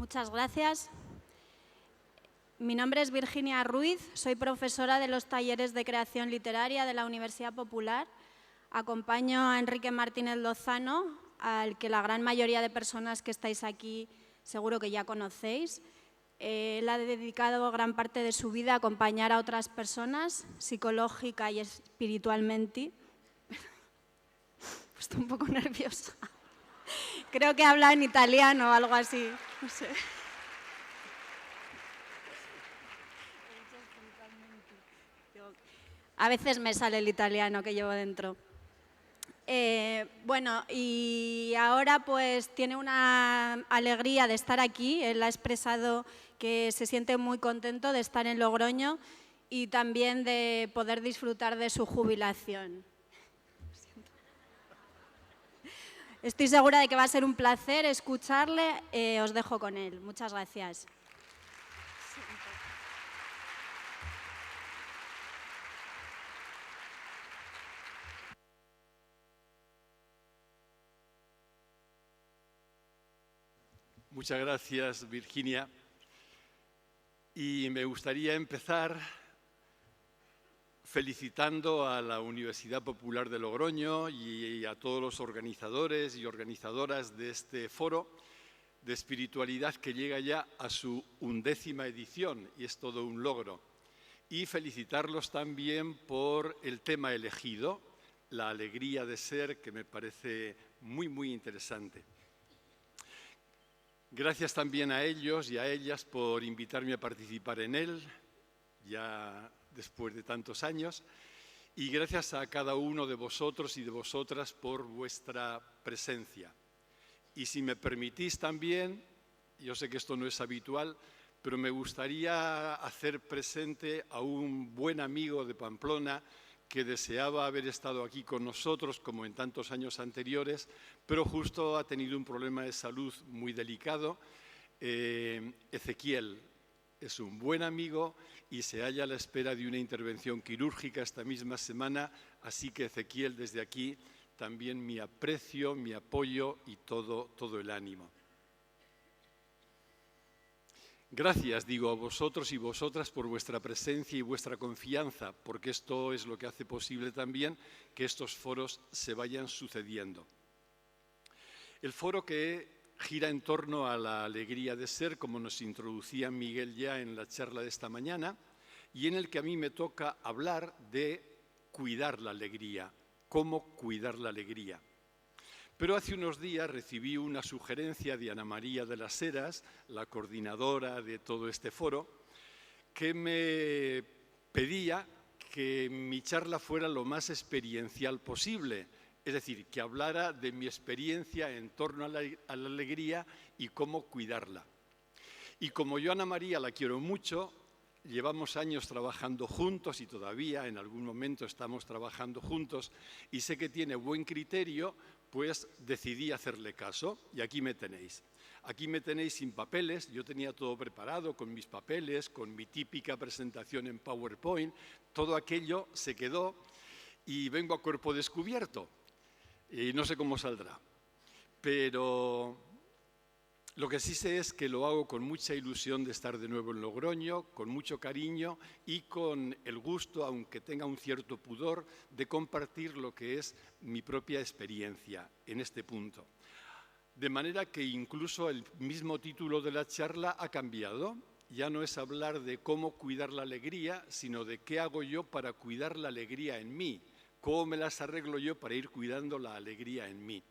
Muchas gracias. Mi nombre es Virginia Ruiz, soy profesora de los talleres de creación literaria de la Universidad Popular. Acompaño a Enrique Martínez Lozano, al que la gran mayoría de personas que estáis aquí seguro que ya conocéis. Él ha dedicado gran parte de su vida a acompañar a otras personas, psicológica y espiritualmente. Estoy un poco nerviosa. Creo que habla en italiano o algo así. No sé. A veces me sale el italiano que llevo dentro. Bueno, y ahora pues tiene una alegría de estar aquí. Él ha expresado que se siente muy contento de estar en Logroño y también de poder disfrutar de su jubilación. Estoy segura de que va a ser un placer escucharle. Os dejo con él. Muchas gracias. Muchas gracias, Virginia. Y me gustaría empezar felicitando a la Universidad Popular de Logroño y a todos los organizadores y organizadoras de este foro de espiritualidad que llega ya a su 11ª edición y es todo un logro. Y felicitarlos también por el tema elegido, la alegría de ser, que me parece muy interesante. Gracias también a ellos y a ellas por invitarme a participar en él, ya después de tantos años, y gracias a cada uno de vosotros y de vosotras por vuestra presencia. Y si me permitís también, yo sé que esto no es habitual, pero me gustaría hacer presente a un buen amigo de Pamplona que deseaba haber estado aquí con nosotros, como en tantos años anteriores, pero justo ha tenido un problema de salud muy delicado. Ezequiel es un buen amigo y se halla a la espera de una intervención quirúrgica esta misma semana, así que Ezequiel, desde aquí, también mi aprecio, mi apoyo y todo el ánimo. Gracias, digo, a vosotros y vosotras por vuestra presencia y vuestra confianza, porque esto es lo que hace posible también que estos foros se vayan sucediendo. El foro que gira en torno a la alegría de ser, como nos introducía Miguel ya en la charla de esta mañana, y en el que a mí me toca hablar de cuidar la alegría, cómo cuidar la alegría. Pero hace unos días recibí una sugerencia de Ana María de las Heras, la coordinadora de todo este foro, que me pedía que mi charla fuera lo más experiencial posible, es decir, que hablara de mi experiencia en torno a la alegría y cómo cuidarla. Y como yo a Ana María la quiero mucho, llevamos años trabajando juntos y todavía en algún momento estamos trabajando juntos y sé que tiene buen criterio, pues decidí hacerle caso y aquí me tenéis. Aquí me tenéis sin papeles, yo tenía todo preparado con mis papeles, con mi típica presentación en PowerPoint, todo aquello se quedó y vengo a cuerpo descubierto y no sé cómo saldrá, pero lo que sí sé es que lo hago con mucha ilusión de estar de nuevo en Logroño, con mucho cariño y con el gusto, aunque tenga un cierto pudor, de compartir lo que es mi propia experiencia en este punto. De manera que incluso el mismo título de la charla ha cambiado. Ya no es hablar de cómo cuidar la alegría, sino de qué hago yo para cuidar la alegría en mí, cómo me las arreglo yo para ir cuidando la alegría en mí.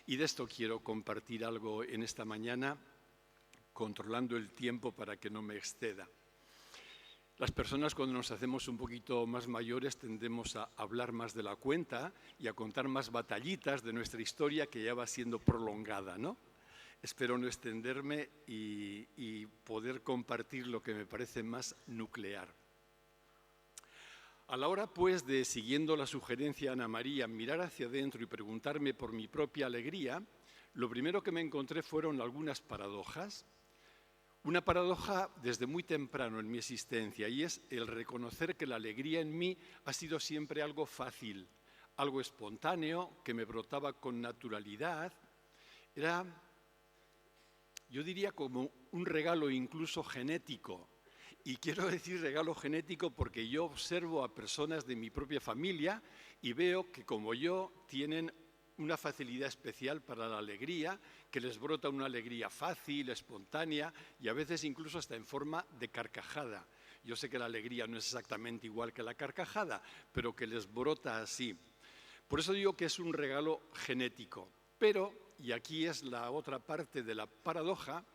Y de esto quiero compartir algo en esta mañana, controlando el tiempo para que no me exceda. Las personas cuando nos hacemos un poquito más mayores tendemos a hablar más de la cuenta y a contar más batallitas de nuestra historia que ya va siendo prolongada, ¿no? Espero no extenderme y poder compartir lo que me parece más nuclear. A la hora, pues, de, siguiendo la sugerencia de Ana María, mirar hacia adentro y preguntarme por mi propia alegría, lo primero que me encontré fueron algunas paradojas. Una paradoja desde muy temprano en mi existencia y es el reconocer que la alegría en mí ha sido siempre algo fácil, algo espontáneo, que me brotaba con naturalidad. Era yo diría como un regalo incluso genético. Y quiero decir regalo genético porque yo observo a personas de mi propia familia y veo que, como yo, tienen una facilidad especial para la alegría, que les brota una alegría fácil, espontánea y a veces incluso hasta en forma de carcajada. Yo sé que la alegría no es exactamente igual que la carcajada, pero que les brota así. Por eso digo que es un regalo genético. Pero, y aquí es la otra parte de la paradoja,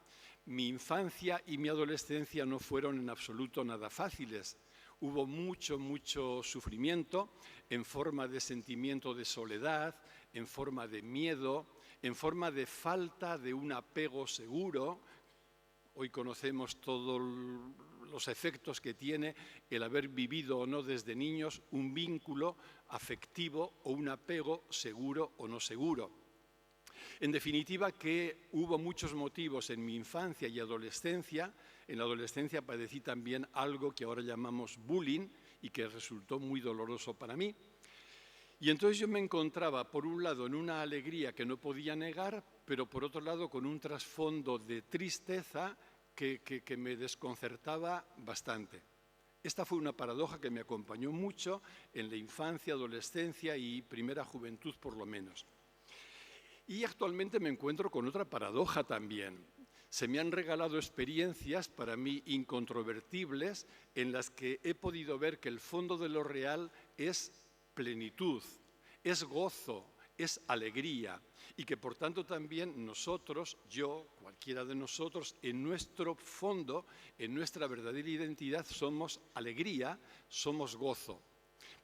mi infancia y mi adolescencia no fueron en absoluto nada fáciles. Hubo mucho sufrimiento en forma de sentimiento de soledad, en forma de miedo, en forma de falta de un apego seguro. Hoy conocemos todos los efectos que tiene el haber vivido o no desde niños un vínculo afectivo o un apego seguro o no seguro. En definitiva, que hubo muchos motivos en mi infancia y adolescencia. En la adolescencia padecí también algo que ahora llamamos bullying y que resultó muy doloroso para mí. Y entonces yo me encontraba, por un lado, en una alegría que no podía negar, pero por otro lado con un trasfondo de tristeza que me desconcertaba bastante. Esta fue una paradoja que me acompañó mucho en la infancia, adolescencia y primera juventud, por lo menos. Y actualmente me encuentro con otra paradoja también. Se me han regalado experiencias para mí incontrovertibles en las que he podido ver que el fondo de lo real es plenitud, es gozo, es alegría y que por tanto también nosotros, yo, cualquiera de nosotros, en nuestro fondo, en nuestra verdadera identidad somos alegría, somos gozo.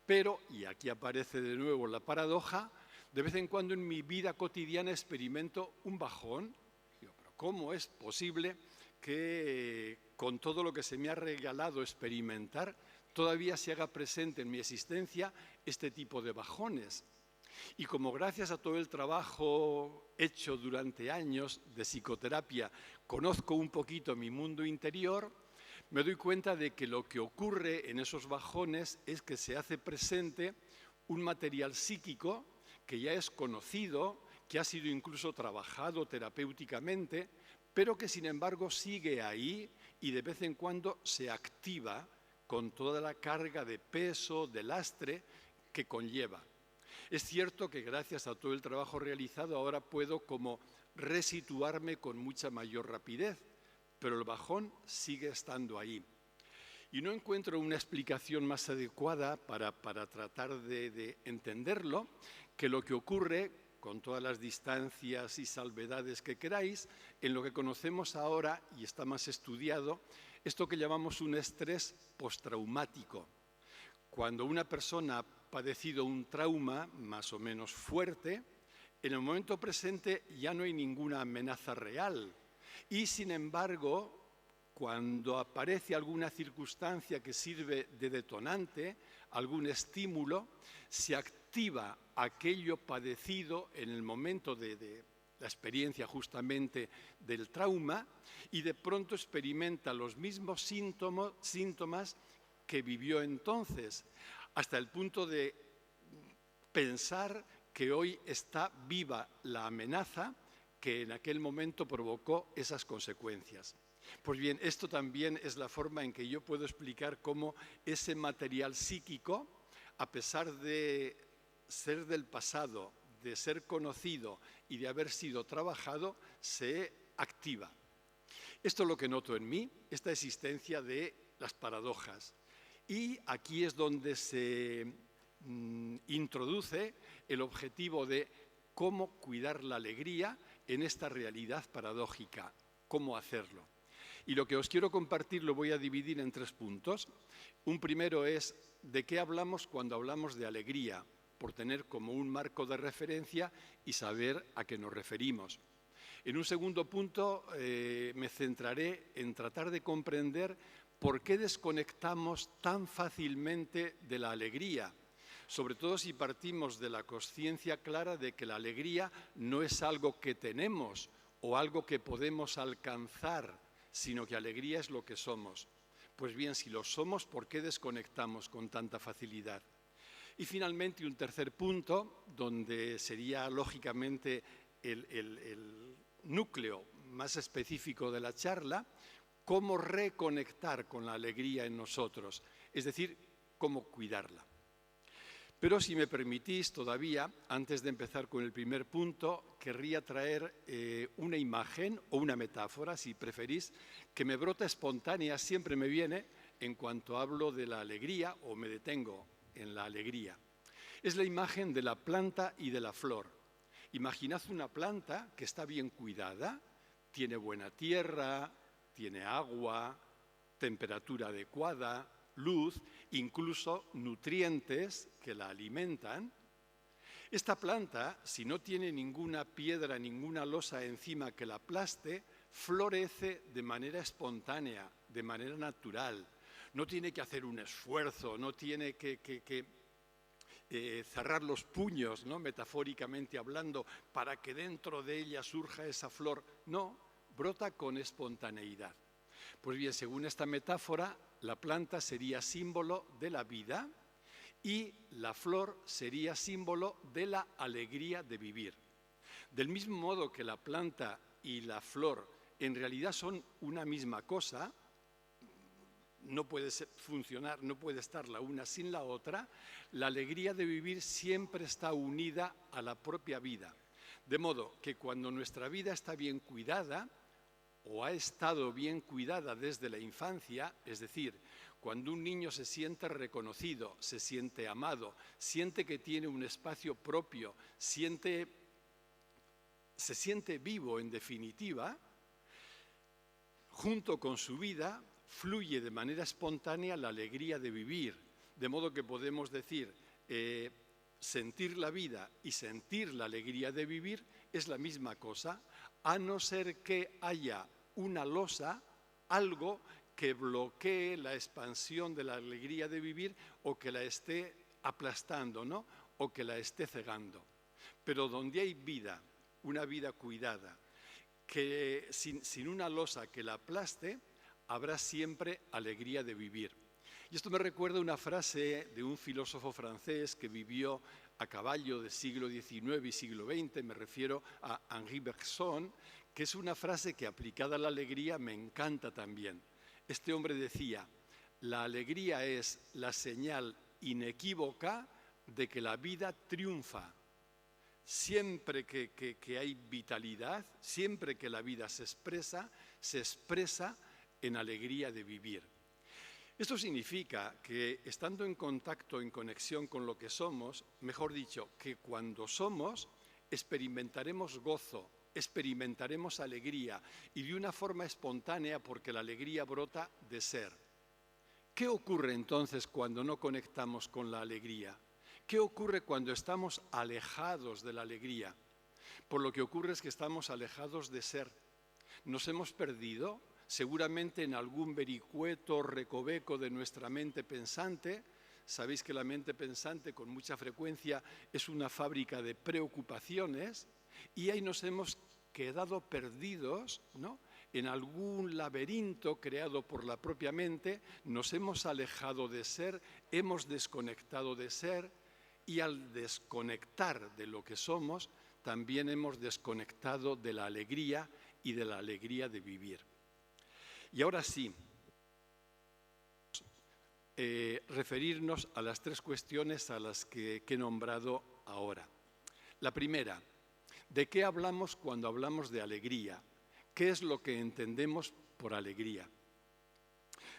Pero, y aquí aparece de nuevo la paradoja, de vez en cuando en mi vida cotidiana experimento un bajón. Digo, pero ¿cómo es posible que con todo lo que se me ha regalado experimentar todavía se haga presente en mi existencia este tipo de bajones? Y como gracias a todo el trabajo hecho durante años de psicoterapia conozco un poquito mi mundo interior, me doy cuenta de que lo que ocurre en esos bajones es que se hace presente un material psíquico que ya es conocido, que ha sido incluso trabajado terapéuticamente, pero que sin embargo sigue ahí y de vez en cuando se activa con toda la carga de peso, de lastre que conlleva. Es cierto que gracias a todo el trabajo realizado ahora puedo como resituarme con mucha mayor rapidez, pero el bajón sigue estando ahí. Y no encuentro una explicación más adecuada para tratar de entenderlo que lo que ocurre, con todas las distancias y salvedades que queráis, en lo que conocemos ahora, y está más estudiado, esto que llamamos un estrés postraumático. Cuando una persona ha padecido un trauma más o menos fuerte, en el momento presente ya no hay ninguna amenaza real. Y sin embargo, cuando aparece alguna circunstancia que sirve de detonante, algún estímulo, se activa aquello padecido en el momento de la experiencia justamente del trauma y de pronto experimenta los mismos síntomas que vivió entonces, hasta el punto de pensar que hoy está viva la amenaza que en aquel momento provocó esas consecuencias. Pues bien, esto también es la forma en que yo puedo explicar cómo ese material psíquico, a pesar de ser del pasado, de ser conocido y de haber sido trabajado, se activa. Esto es lo que noto en mí, esta existencia de las paradojas. Y aquí es donde se introduce el objetivo de cómo cuidar la alegría en esta realidad paradójica, cómo hacerlo. Y lo que os quiero compartir lo voy a dividir en 3 puntos. Un primero es de qué hablamos cuando hablamos de alegría, por tener como un marco de referencia y saber a qué nos referimos. En un segundo punto me centraré en tratar de comprender por qué desconectamos tan fácilmente de la alegría, sobre todo si partimos de la consciencia clara de que la alegría no es algo que tenemos o algo que podemos alcanzar, sino que alegría es lo que somos. Pues bien, si lo somos, ¿por qué desconectamos con tanta facilidad? Y finalmente, un tercer punto, donde sería lógicamente el núcleo más específico de la charla, cómo reconectar con la alegría en nosotros, es decir, cómo cuidarla. Pero si me permitís todavía, antes de empezar con el primer punto, querría traer una imagen o una metáfora, si preferís, que me brota espontánea, siempre me viene en cuanto hablo de la alegría o me detengo en la alegría. Es la imagen de la planta y de la flor. Imaginad una planta que está bien cuidada, tiene buena tierra, tiene agua, temperatura adecuada, luz, incluso nutrientes que la alimentan. Esta planta, si no tiene ninguna piedra, ninguna losa encima que la aplaste, florece de manera espontánea, de manera natural. No tiene que hacer un esfuerzo, no tiene que cerrar los puños, ¿no?, metafóricamente hablando, para que dentro de ella surja esa flor. No, brota con espontaneidad. Pues bien, según esta metáfora, la planta sería símbolo de la vida y la flor sería símbolo de la alegría de vivir. Del mismo modo que la planta y la flor en realidad son una misma cosa, no puede funcionar, no puede estar la una sin la otra, la alegría de vivir siempre está unida a la propia vida. De modo que cuando nuestra vida está bien cuidada, o ha estado bien cuidada desde la infancia, es decir, cuando un niño se siente reconocido, se siente amado, siente que tiene un espacio propio, se siente vivo en definitiva, junto con su vida fluye de manera espontánea la alegría de vivir, de modo que podemos decir, sentir la vida y sentir la alegría de vivir es la misma cosa, a no ser que haya una losa, algo que bloquee la expansión de la alegría de vivir o que la esté aplastando, ¿no?, o que la esté cegando. Pero donde hay vida, una vida cuidada, que sin una losa que la aplaste, habrá siempre alegría de vivir. Y esto me recuerda una frase de un filósofo francés que vivió a caballo del siglo XIX y siglo XX, me refiero a Henri Bergson, que es una frase que aplicada a la alegría me encanta también. Este hombre decía, la alegría es la señal inequívoca de que la vida triunfa. Siempre que hay vitalidad, siempre que la vida se expresa en alegría de vivir. Esto significa que estando en contacto, en conexión con lo que somos, mejor dicho, que cuando somos experimentaremos gozo, experimentaremos alegría y de una forma espontánea porque la alegría brota de ser. ¿Qué ocurre entonces cuando no conectamos con la alegría? ¿Qué ocurre cuando estamos alejados de la alegría? Pues lo que ocurre es que estamos alejados de ser. Nos hemos perdido, seguramente en algún vericueto, recoveco de nuestra mente pensante. Sabéis que la mente pensante con mucha frecuencia es una fábrica de preocupaciones y ahí nos hemos quedado perdidos, ¿no?, en algún laberinto creado por la propia mente, nos hemos alejado de ser, hemos desconectado de ser y al desconectar de lo que somos, también hemos desconectado de la alegría y de la alegría de vivir. Y ahora sí, referirnos a las tres cuestiones a las que he nombrado ahora. La primera, ¿de qué hablamos cuando hablamos de alegría? ¿Qué es lo que entendemos por alegría?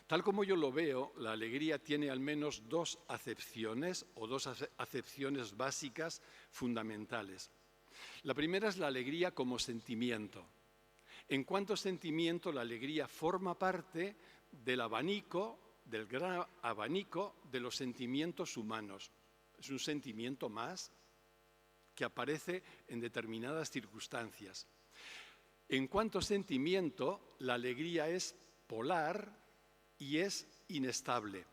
Tal como yo lo veo, la alegría tiene al menos dos acepciones o dos acepciones básicas fundamentales. La primera es la alegría como sentimiento. En cuanto a sentimiento, la alegría forma parte del abanico, del gran abanico de los sentimientos humanos. Es un sentimiento más que aparece en determinadas circunstancias. En cuanto a sentimiento, la alegría es polar y es inestable.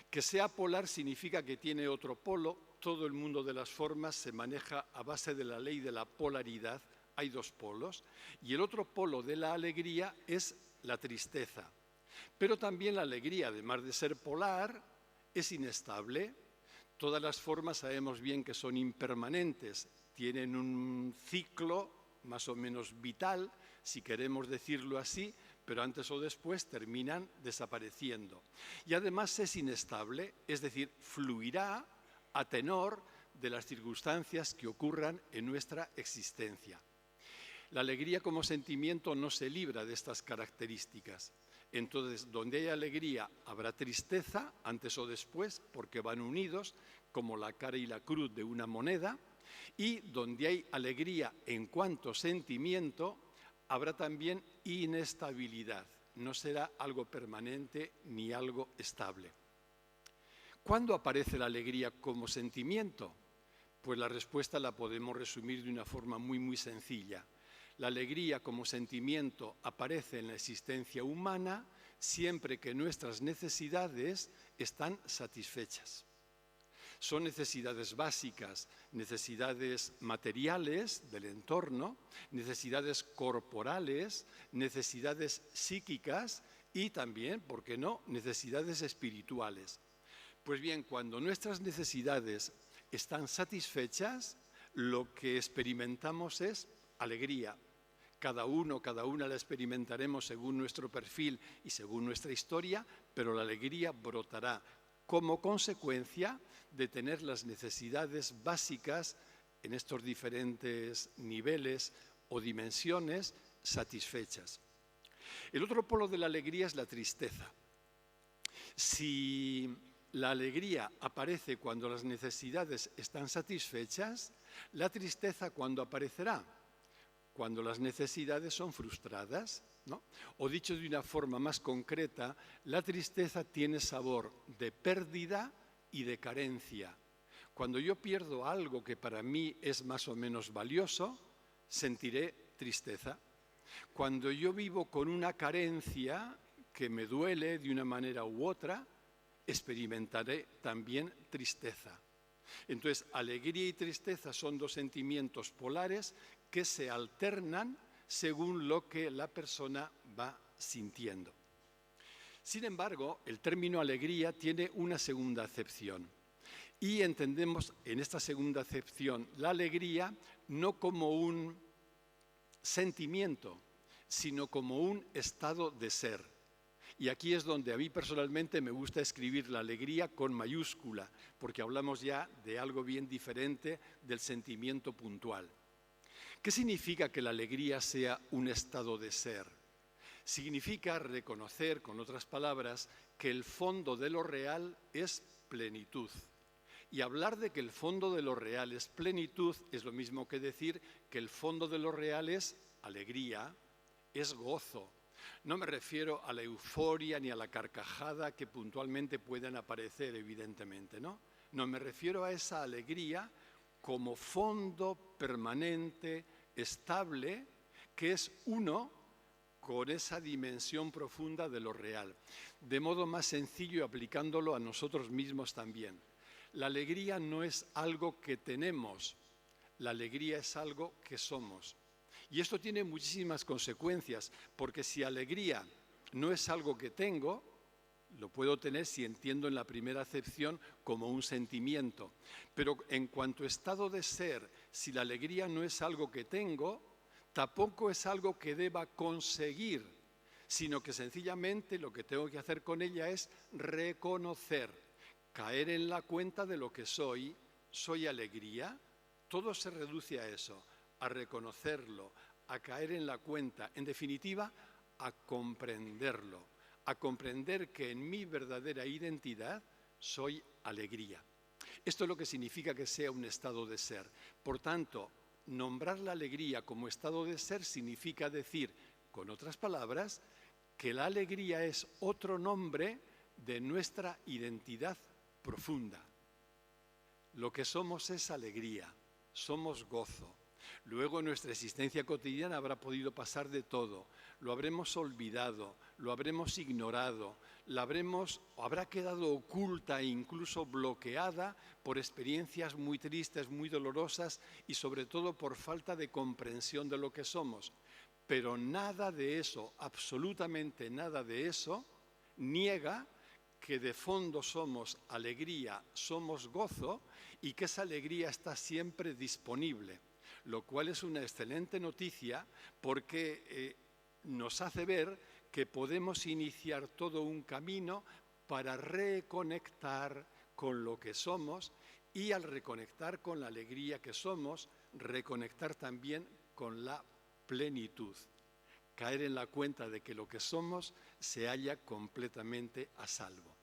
Que sea polar significa que tiene otro polo. Todo el mundo de las formas se maneja a base de la ley de la polaridad. Hay dos polos. Y el otro polo de la alegría es la tristeza. Pero también la alegría, además de ser polar, es inestable. Todas las formas sabemos bien que son impermanentes. Tienen un ciclo más o menos vital, si queremos decirlo así, pero antes o después terminan desapareciendo. Y además es inestable, es decir, fluirá a tenor de las circunstancias que ocurran en nuestra existencia. La alegría como sentimiento no se libra de estas características. Entonces, donde hay alegría habrá tristeza, antes o después, porque van unidos, como la cara y la cruz de una moneda, y donde hay alegría en cuanto sentimiento, habrá también inestabilidad. No será algo permanente ni algo estable. ¿Cuándo aparece la alegría como sentimiento? Pues la respuesta la podemos resumir de una forma muy sencilla. La alegría como sentimiento aparece en la existencia humana siempre que nuestras necesidades están satisfechas. Son necesidades básicas, necesidades materiales del entorno, necesidades corporales, necesidades psíquicas y también, ¿por qué no?, necesidades espirituales. Pues bien, cuando nuestras necesidades están satisfechas, lo que experimentamos es alegría. Cada uno, cada una la experimentaremos según nuestro perfil y según nuestra historia, pero la alegría brotará como consecuencia de tener las necesidades básicas en estos diferentes niveles o dimensiones satisfechas. El otro polo de la alegría es la tristeza. Si la alegría aparece cuando las necesidades están satisfechas, la tristeza ¿cuándo aparecerá? Cuando las necesidades son frustradas, ¿no? O dicho de una forma más concreta, la tristeza tiene sabor de pérdida y de carencia. Cuando yo pierdo algo que para mí es más o menos valioso, sentiré tristeza. Cuando yo vivo con una carencia que me duele de una manera u otra, experimentaré también tristeza. Entonces, alegría y tristeza son dos sentimientos polares que se alternan según lo que la persona va sintiendo. Sin embargo, el término alegría tiene una segunda acepción y entendemos en esta segunda acepción la alegría no como un sentimiento, sino como un estado de ser. Y aquí es donde a mí personalmente me gusta escribir la alegría con mayúscula, porque hablamos ya de algo bien diferente del sentimiento puntual. ¿Qué significa que la alegría sea un estado de ser? Significa reconocer, con otras palabras, que el fondo de lo real es plenitud. Y hablar de que el fondo de lo real es plenitud es lo mismo que decir que el fondo de lo real es alegría, es gozo. No me refiero a la euforia ni a la carcajada que puntualmente puedan aparecer, evidentemente, ¿no? No, me refiero a esa alegría como fondo permanente, estable, que es uno con esa dimensión profunda de lo real. De modo más sencillo, aplicándolo a nosotros mismos también. La alegría no es algo que tenemos, la alegría es algo que somos. Y esto tiene muchísimas consecuencias, porque si alegría no es algo que tengo, lo puedo tener si entiendo en la primera acepción como un sentimiento. Pero en cuanto a estado de ser, si la alegría no es algo que tengo, tampoco es algo que deba conseguir, sino que sencillamente lo que tengo que hacer con ella es reconocer, caer en la cuenta de lo que soy. ¿Soy alegría? Todo se reduce a eso, a reconocerlo, a caer en la cuenta, en definitiva, a comprenderlo. A comprender que en mi verdadera identidad soy alegría. Esto es lo que significa que sea un estado de ser. Por tanto, nombrar la alegría como estado de ser significa decir, con otras palabras, que la alegría es otro nombre de nuestra identidad profunda. Lo que somos es alegría, somos gozo. Luego en nuestra existencia cotidiana habrá podido pasar de todo. Lo habremos olvidado, lo habremos ignorado, habrá quedado oculta e incluso bloqueada por experiencias muy tristes, muy dolorosas y sobre todo por falta de comprensión de lo que somos. Pero nada de eso, absolutamente nada de eso, niega que de fondo somos alegría, somos gozo y que esa alegría está siempre disponible. lo cual es una excelente noticia porque nos hace ver que podemos iniciar todo un camino para reconectar con lo que somos y al reconectar con la alegría que somos, reconectar también con la plenitud. Caer en la cuenta de que lo que somos se halla completamente a salvo.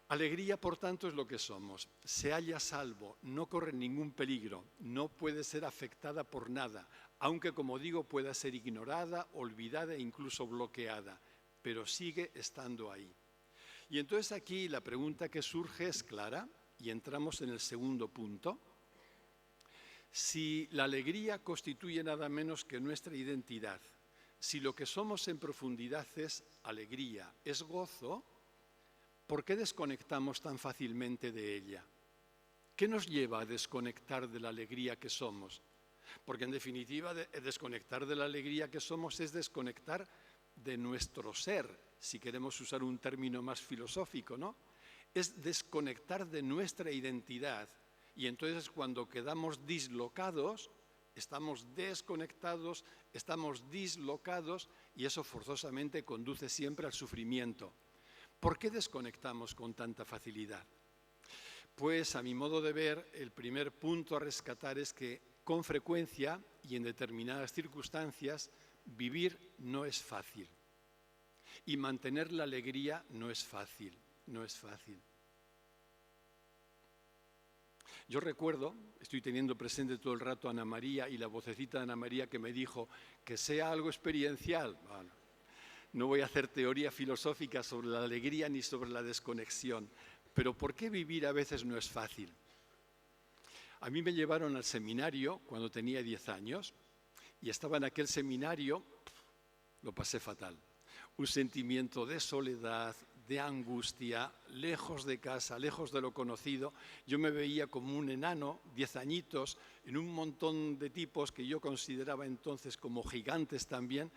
Alegría, por tanto, es lo que somos. Se halla a salvo, no corre ningún peligro, no puede ser afectada por nada, aunque, como digo, pueda ser ignorada, olvidada e incluso bloqueada, pero sigue estando ahí. Y entonces aquí la pregunta que surge es clara, y entramos en el segundo punto. Si la alegría constituye nada menos que nuestra identidad, si lo que somos en profundidad es alegría, es gozo, ¿por qué desconectamos tan fácilmente de ella? ¿Qué nos lleva a desconectar de la alegría que somos? Porque en definitiva, desconectar de la alegría que somos es desconectar de nuestro ser, si queremos usar un término más filosófico, ¿no? Es desconectar de nuestra identidad. Y entonces cuando quedamos dislocados, estamos desconectados, estamos dislocados y eso forzosamente conduce siempre al sufrimiento. ¿Por qué desconectamos con tanta facilidad? Pues a mi modo de ver, el primer punto a rescatar es que con frecuencia y en determinadas circunstancias vivir no es fácil y mantener la alegría no es fácil, no es fácil. Yo recuerdo, estoy teniendo presente todo el rato a Ana María y la vocecita de Ana María que me dijo que sea algo experiencial. Bueno, no voy a hacer teoría filosófica sobre la alegría ni sobre la desconexión, pero ¿por qué vivir a veces no es fácil? A mí me llevaron al seminario cuando tenía 10 años y estaba en aquel seminario, lo pasé fatal. Un sentimiento de soledad, de angustia, lejos de casa, lejos de lo conocido. Yo me veía como un enano, 10 añitos, en un montón de tipos que yo consideraba entonces como gigantes también,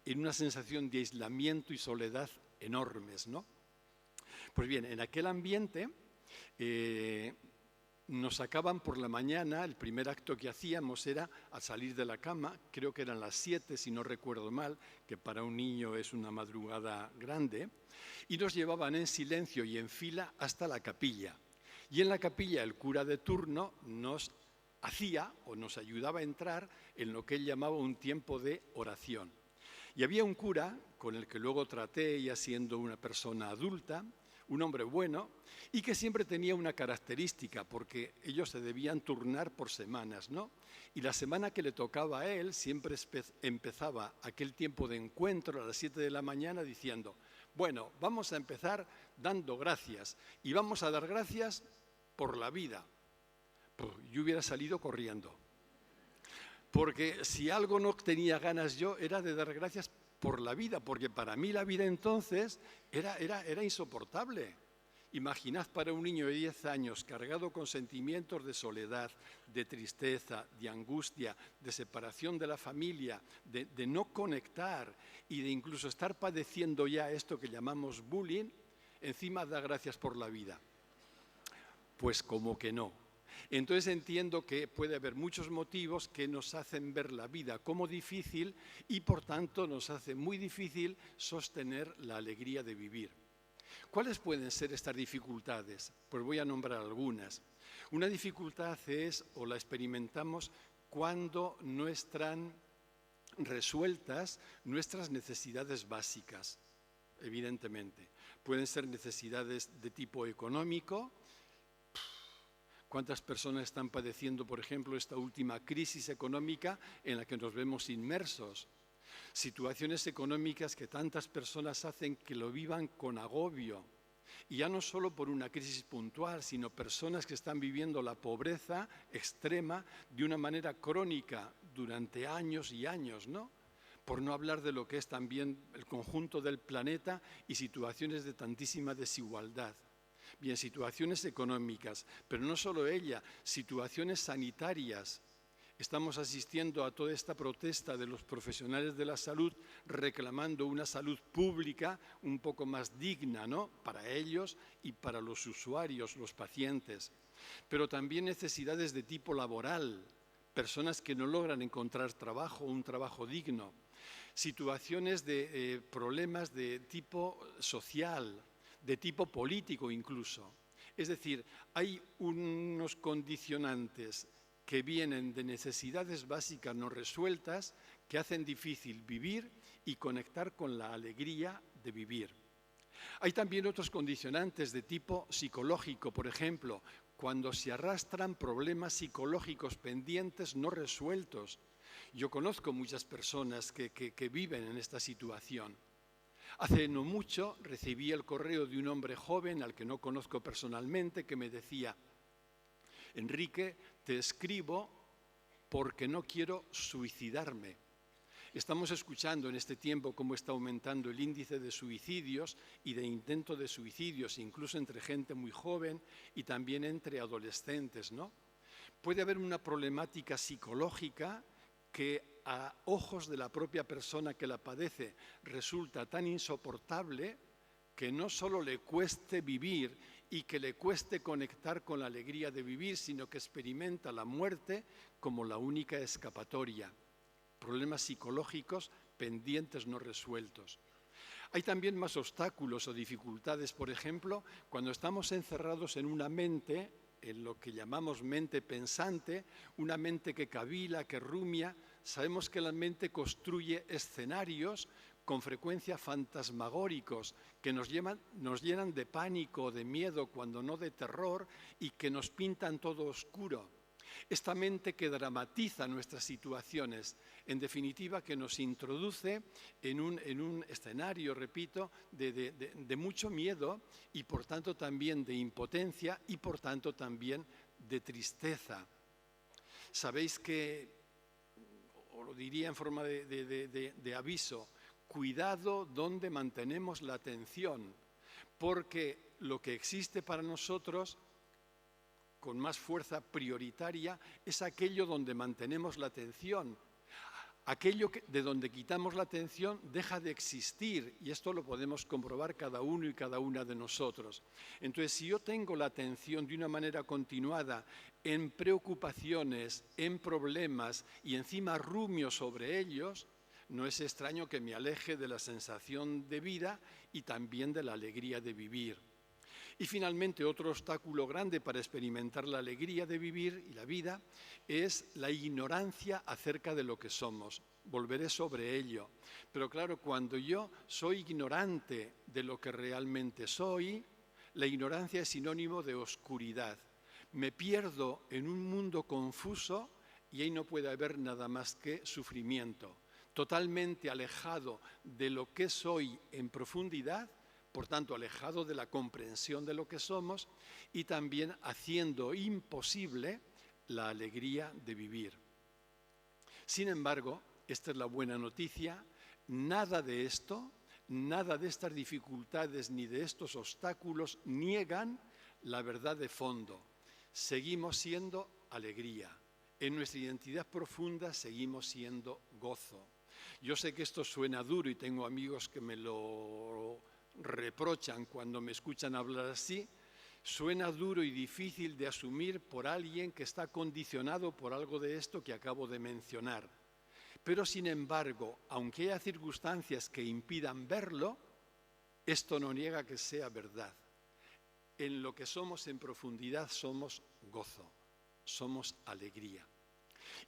en una sensación de aislamiento y soledad enormes, ¿no? Pues bien, en aquel ambiente nos sacaban por la mañana, el primer acto que hacíamos era al salir de la cama, creo que eran las 7 si no recuerdo mal, que para un niño es una madrugada grande, y nos llevaban en silencio y en fila hasta la capilla. Y en la capilla el cura de turno nos hacía o nos ayudaba a entrar en lo que él llamaba un tiempo de oración. Y había un cura con el que luego traté ya siendo una persona adulta, un hombre bueno, y que siempre tenía una característica, porque ellos se debían turnar por semanas, ¿no? Y la semana que le tocaba a él siempre empezaba aquel tiempo de encuentro a las 7 de la mañana diciendo, bueno, vamos a empezar dando gracias, y vamos a dar gracias por la vida. Pues yo hubiera salido corriendo, porque si algo no tenía ganas yo era de dar gracias por la vida, porque para mí la vida entonces era insoportable. Imaginad para un niño de 10 años cargado con sentimientos de soledad, de tristeza, de angustia, de separación de la familia, de no conectar y de incluso estar padeciendo ya esto que llamamos bullying, encima da gracias por la vida. Pues como que no. Entonces entiendo que puede haber muchos motivos que nos hacen ver la vida como difícil y por tanto nos hace muy difícil sostener la alegría de vivir. ¿Cuáles pueden ser estas dificultades? Pues voy a nombrar algunas. Una dificultad es, o la experimentamos, cuando no están resueltas nuestras necesidades básicas, evidentemente. Pueden ser necesidades de tipo económico. ¿Cuántas personas están padeciendo, por ejemplo, esta última crisis económica en la que nos vemos inmersos? Situaciones económicas que tantas personas hacen que lo vivan con agobio. Y ya no solo por una crisis puntual, sino personas que están viviendo la pobreza extrema de una manera crónica durante años y años, ¿no? Por no hablar de lo que es también el conjunto del planeta y situaciones de tantísima desigualdad. Bien, situaciones económicas, pero no solo ella, situaciones sanitarias. Estamos asistiendo a toda esta protesta de los profesionales de la salud reclamando una salud pública un poco más digna, ¿no? Para ellos y para los usuarios, los pacientes. pero también necesidades de tipo laboral, personas que no logran encontrar trabajo, un trabajo digno, situaciones de problemas de tipo social, de tipo político incluso. Es decir, hay unos condicionantes que vienen de necesidades básicas no resueltas que hacen difícil vivir y conectar con la alegría de vivir. Hay también otros condicionantes de tipo psicológico, por ejemplo, cuando se arrastran problemas psicológicos pendientes no resueltos. Yo conozco muchas personas que viven en esta situación. Hace no mucho recibí el correo de un hombre joven al que no conozco personalmente que me decía: Enrique, te escribo porque no quiero suicidarme. Estamos escuchando en este tiempo cómo está aumentando el índice de suicidios y de intento de suicidios, incluso entre gente muy joven y también entre adolescentes, ¿no? Puede haber una problemática psicológica que a ojos de la propia persona que la padece resulta tan insoportable que no solo le cueste vivir y que le cueste conectar con la alegría de vivir, sino que experimenta la muerte como la única escapatoria. Problemas psicológicos pendientes no resueltos. Hay también más obstáculos o dificultades, por ejemplo, cuando estamos encerrados en una mente, en lo que llamamos mente pensante, una mente que cavila, que rumia. Sabemos que la mente construye escenarios con frecuencia fantasmagóricos que nos llenan de pánico, de miedo, cuando no de terror, y que nos pintan todo oscuro. Esta mente que dramatiza nuestras situaciones, en definitiva, que nos introduce en un escenario, repito, de mucho miedo y por tanto también de impotencia y por tanto también de tristeza. Sabéis que, os lo diría en forma de aviso, cuidado donde mantenemos la atención, porque lo que existe para nosotros con más fuerza prioritaria es aquello donde mantenemos la atención. Aquello de donde quitamos la atención deja de existir, y esto lo podemos comprobar cada uno y cada una de nosotros. Entonces, si yo tengo la atención de una manera continuada en preocupaciones, en problemas y encima rumio sobre ellos, no es extraño que me aleje de la sensación de vida y también de la alegría de vivir. Y finalmente, otro obstáculo grande para experimentar la alegría de vivir y la vida es la ignorancia acerca de lo que somos. Volveré sobre ello. Pero claro, cuando yo soy ignorante de lo que realmente soy, la ignorancia es sinónimo de oscuridad. Me pierdo en un mundo confuso y ahí no puede haber nada más que sufrimiento. Totalmente alejado de lo que soy en profundidad, por tanto, alejado de la comprensión de lo que somos y también haciendo imposible la alegría de vivir. Sin embargo, esta es la buena noticia, nada de esto, nada de estas dificultades ni de estos obstáculos niegan la verdad de fondo. Seguimos siendo alegría. En nuestra identidad profunda seguimos siendo gozo. Yo sé que esto suena duro y tengo amigos que me lo reprochan cuando me escuchan hablar así. Suena duro y difícil de asumir por alguien que está condicionado por algo de esto que acabo de mencionar. Pero sin embargo, aunque haya circunstancias que impidan verlo, esto no niega que sea verdad. En lo que somos en profundidad somos gozo, somos alegría.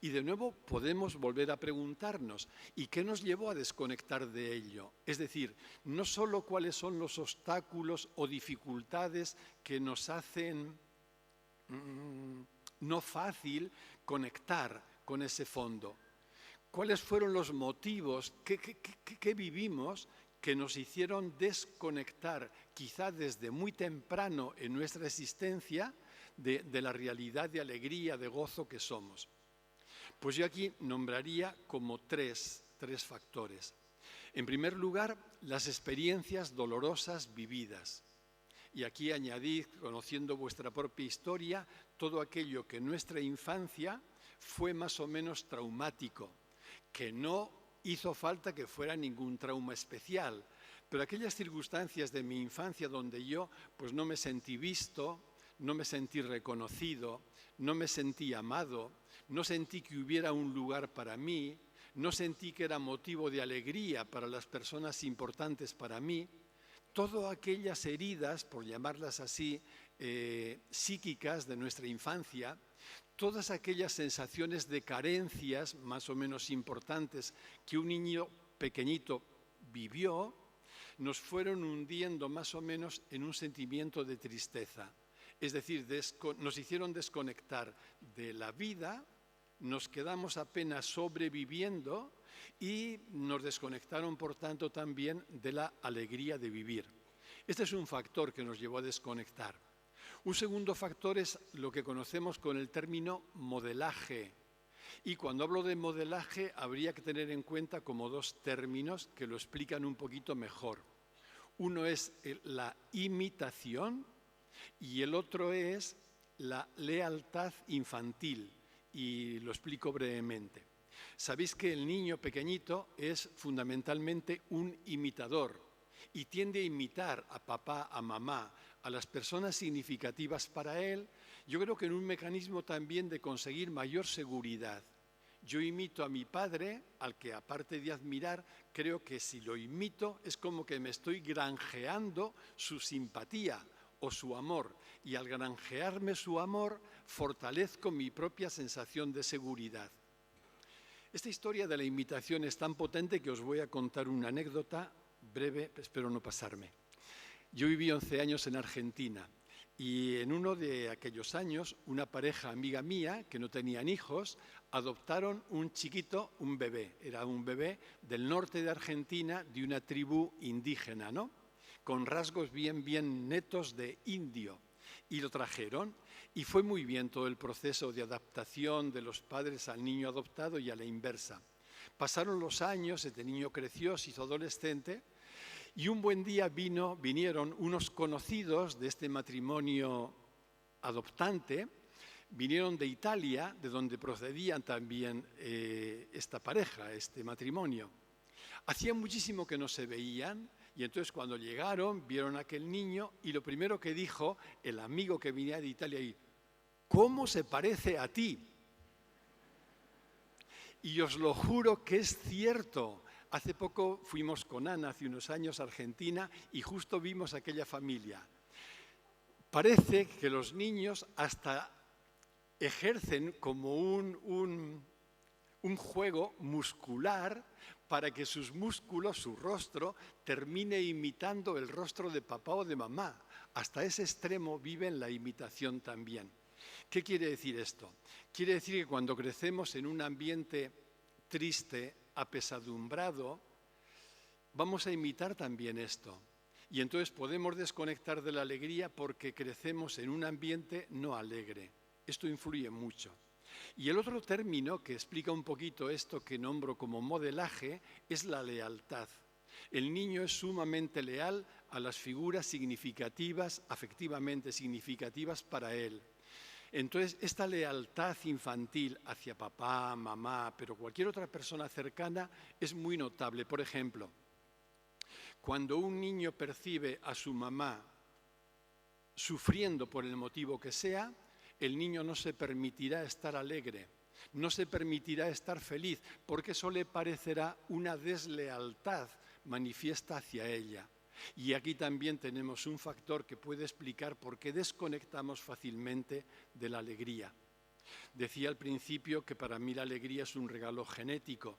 Y de nuevo podemos volver a preguntarnos, ¿y qué nos llevó a desconectar de ello? Es decir, no solo cuáles son los obstáculos o dificultades que nos hacen no fácil conectar con ese fondo. ¿Cuáles fueron los motivos que vivimos que nos hicieron desconectar, quizá desde muy temprano en nuestra existencia, de la realidad de alegría, de gozo que somos? Pues yo aquí nombraría como tres factores. En primer lugar, las experiencias dolorosas vividas. Y aquí añadid, conociendo vuestra propia historia, todo aquello que en nuestra infancia fue más o menos traumático, que no hizo falta que fuera ningún trauma especial, pero aquellas circunstancias de mi infancia donde yo pues no me sentí visto, no me sentí reconocido, no me sentí amado, no sentí que hubiera un lugar para mí, no sentí que era motivo de alegría para las personas importantes para mí. Todas aquellas heridas, por llamarlas así, psíquicas de nuestra infancia, todas aquellas sensaciones de carencias más o menos importantes que un niño pequeñito vivió, nos fueron hundiendo más o menos en un sentimiento de tristeza. Es decir, nos hicieron desconectar de la vida, nos quedamos apenas sobreviviendo y nos desconectaron, por tanto, también de la alegría de vivir. Este es un factor que nos llevó a desconectar. Un segundo factor es lo que conocemos con el término modelaje. Y cuando hablo de modelaje, habría que tener en cuenta como dos términos que lo explican un poquito mejor. Uno es la imitación y el otro es la lealtad infantil. Y lo explico brevemente. Sabéis que el niño pequeñito es fundamentalmente un imitador y tiende a imitar a papá, a mamá, a las personas significativas para él, yo creo que en un mecanismo también de conseguir mayor seguridad. Yo imito a mi padre, al que aparte de admirar, creo que si lo imito es como que me estoy granjeando su simpatía o su amor, y al granjearme su amor fortalezco mi propia sensación de seguridad. Esta historia de la imitación es tan potente que os voy a contar una anécdota breve, espero no pasarme. Yo viví 11 años en Argentina y en uno de aquellos años una pareja amiga mía, que no tenían hijos, adoptaron un chiquito, un bebé. Era un bebé del norte de Argentina, de una tribu indígena, ¿no? Con rasgos bien netos de indio. Y lo trajeron y fue muy bien todo el proceso de adaptación de los padres al niño adoptado y a la inversa. Pasaron los años, este niño creció, se hizo adolescente y un buen día vinieron unos conocidos de este matrimonio adoptante, vinieron de Italia, de donde procedían también esta pareja, este matrimonio. Hacía muchísimo que no se veían. Y entonces cuando llegaron, vieron a aquel niño y lo primero que dijo el amigo que venía de Italia, ¿cómo se parece a ti? Y os lo juro que es cierto. Hace poco fuimos con Ana, hace unos años, a Argentina y justo vimos a aquella familia. Parece que los niños hasta ejercen como un juego muscular para que sus músculos, su rostro, termine imitando el rostro de papá o de mamá. Hasta ese extremo viven la imitación también. ¿Qué quiere decir esto? Quiere decir que cuando crecemos en un ambiente triste, apesadumbrado, vamos a imitar también esto. Y entonces podemos desconectar de la alegría porque crecemos en un ambiente no alegre. Esto influye mucho. Y el otro término que explica un poquito esto que nombro como modelaje es la lealtad. El niño es sumamente leal a las figuras significativas, afectivamente significativas para él. Entonces, esta lealtad infantil hacia papá, mamá, pero cualquier otra persona cercana es muy notable. Por ejemplo, cuando un niño percibe a su mamá sufriendo por el motivo que sea, el niño no se permitirá estar alegre, no se permitirá estar feliz, porque eso le parecerá una deslealtad manifiesta hacia ella. Y aquí también tenemos un factor que puede explicar por qué desconectamos fácilmente de la alegría. Decía al principio que para mí la alegría es un regalo genético.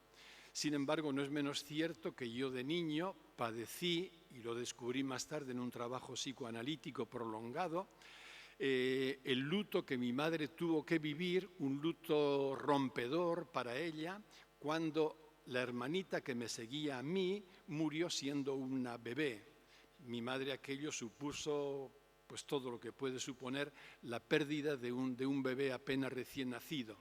Sin embargo, no es menos cierto que yo de niño padecí, y lo descubrí más tarde en un trabajo psicoanalítico prolongado, el luto que mi madre tuvo que vivir, un luto rompedor para ella, cuando la hermanita que me seguía a mí murió siendo una bebé. Mi madre aquello supuso pues todo lo que puede suponer la pérdida de un bebé apenas recién nacido.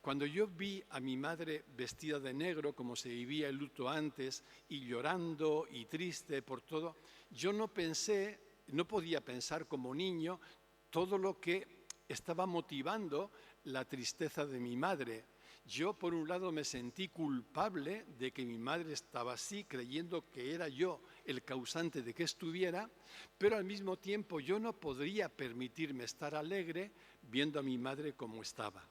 Cuando yo vi a mi madre vestida de negro, como se vivía el luto antes, y llorando y triste por todo, yo no podía pensar como niño todo lo que estaba motivando la tristeza de mi madre. Yo, por un lado, me sentí culpable de que mi madre estaba así, creyendo que era yo el causante de que estuviera, pero al mismo tiempo yo no podría permitirme estar alegre viendo a mi madre como estaba.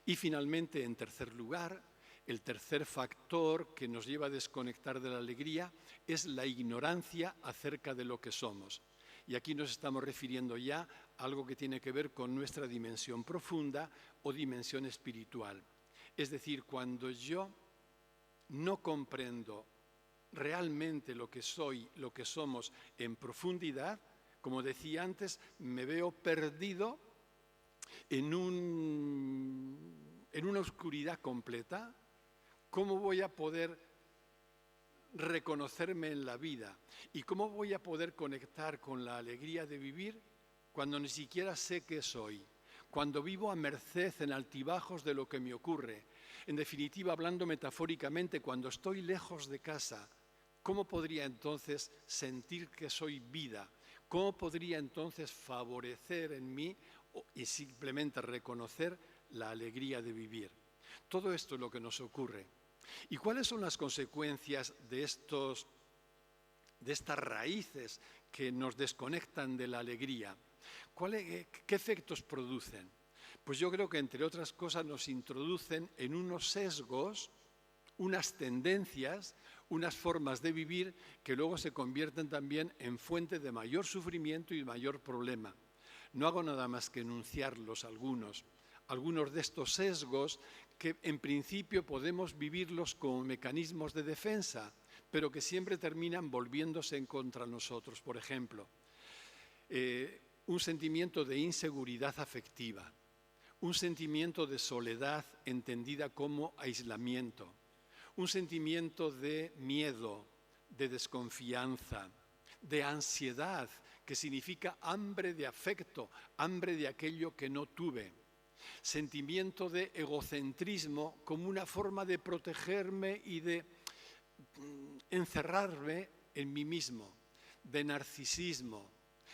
Y finalmente, en tercer lugar, el tercer factor que nos lleva a desconectar de la alegría es la ignorancia acerca de lo que somos. Y aquí nos estamos refiriendo ya a algo que tiene que ver con nuestra dimensión profunda o dimensión espiritual. Es decir, cuando yo no comprendo realmente lo que soy, lo que somos en profundidad, como decía antes, me veo perdido en una oscuridad completa. ¿Cómo voy a poder reconocerme en la vida? ¿Y cómo voy a poder conectar con la alegría de vivir cuando ni siquiera sé qué soy? Cuando vivo a merced en altibajos de lo que me ocurre. En definitiva, hablando metafóricamente, cuando estoy lejos de casa, ¿cómo podría entonces sentir que soy vida? ¿Cómo podría entonces favorecer en mí y simplemente reconocer la alegría de vivir? Todo esto es lo que nos ocurre. ¿Y cuáles son las consecuencias de estas raíces que nos desconectan de la alegría? ¿Qué efectos producen? Pues yo creo que, entre otras cosas, nos introducen en unos sesgos, unas tendencias, unas formas de vivir que luego se convierten también en fuente de mayor sufrimiento y mayor problema. No hago nada más que enunciarlos algunos de estos sesgos que en principio podemos vivirlos como mecanismos de defensa, pero que siempre terminan volviéndose en contra nosotros. Por ejemplo, un sentimiento de inseguridad afectiva, un sentimiento de soledad entendida como aislamiento, un sentimiento de miedo, de desconfianza, de ansiedad, que significa hambre de afecto, hambre de aquello que no tuve. Sentimiento de egocentrismo como una forma de protegerme y de encerrarme en mí mismo, de narcisismo,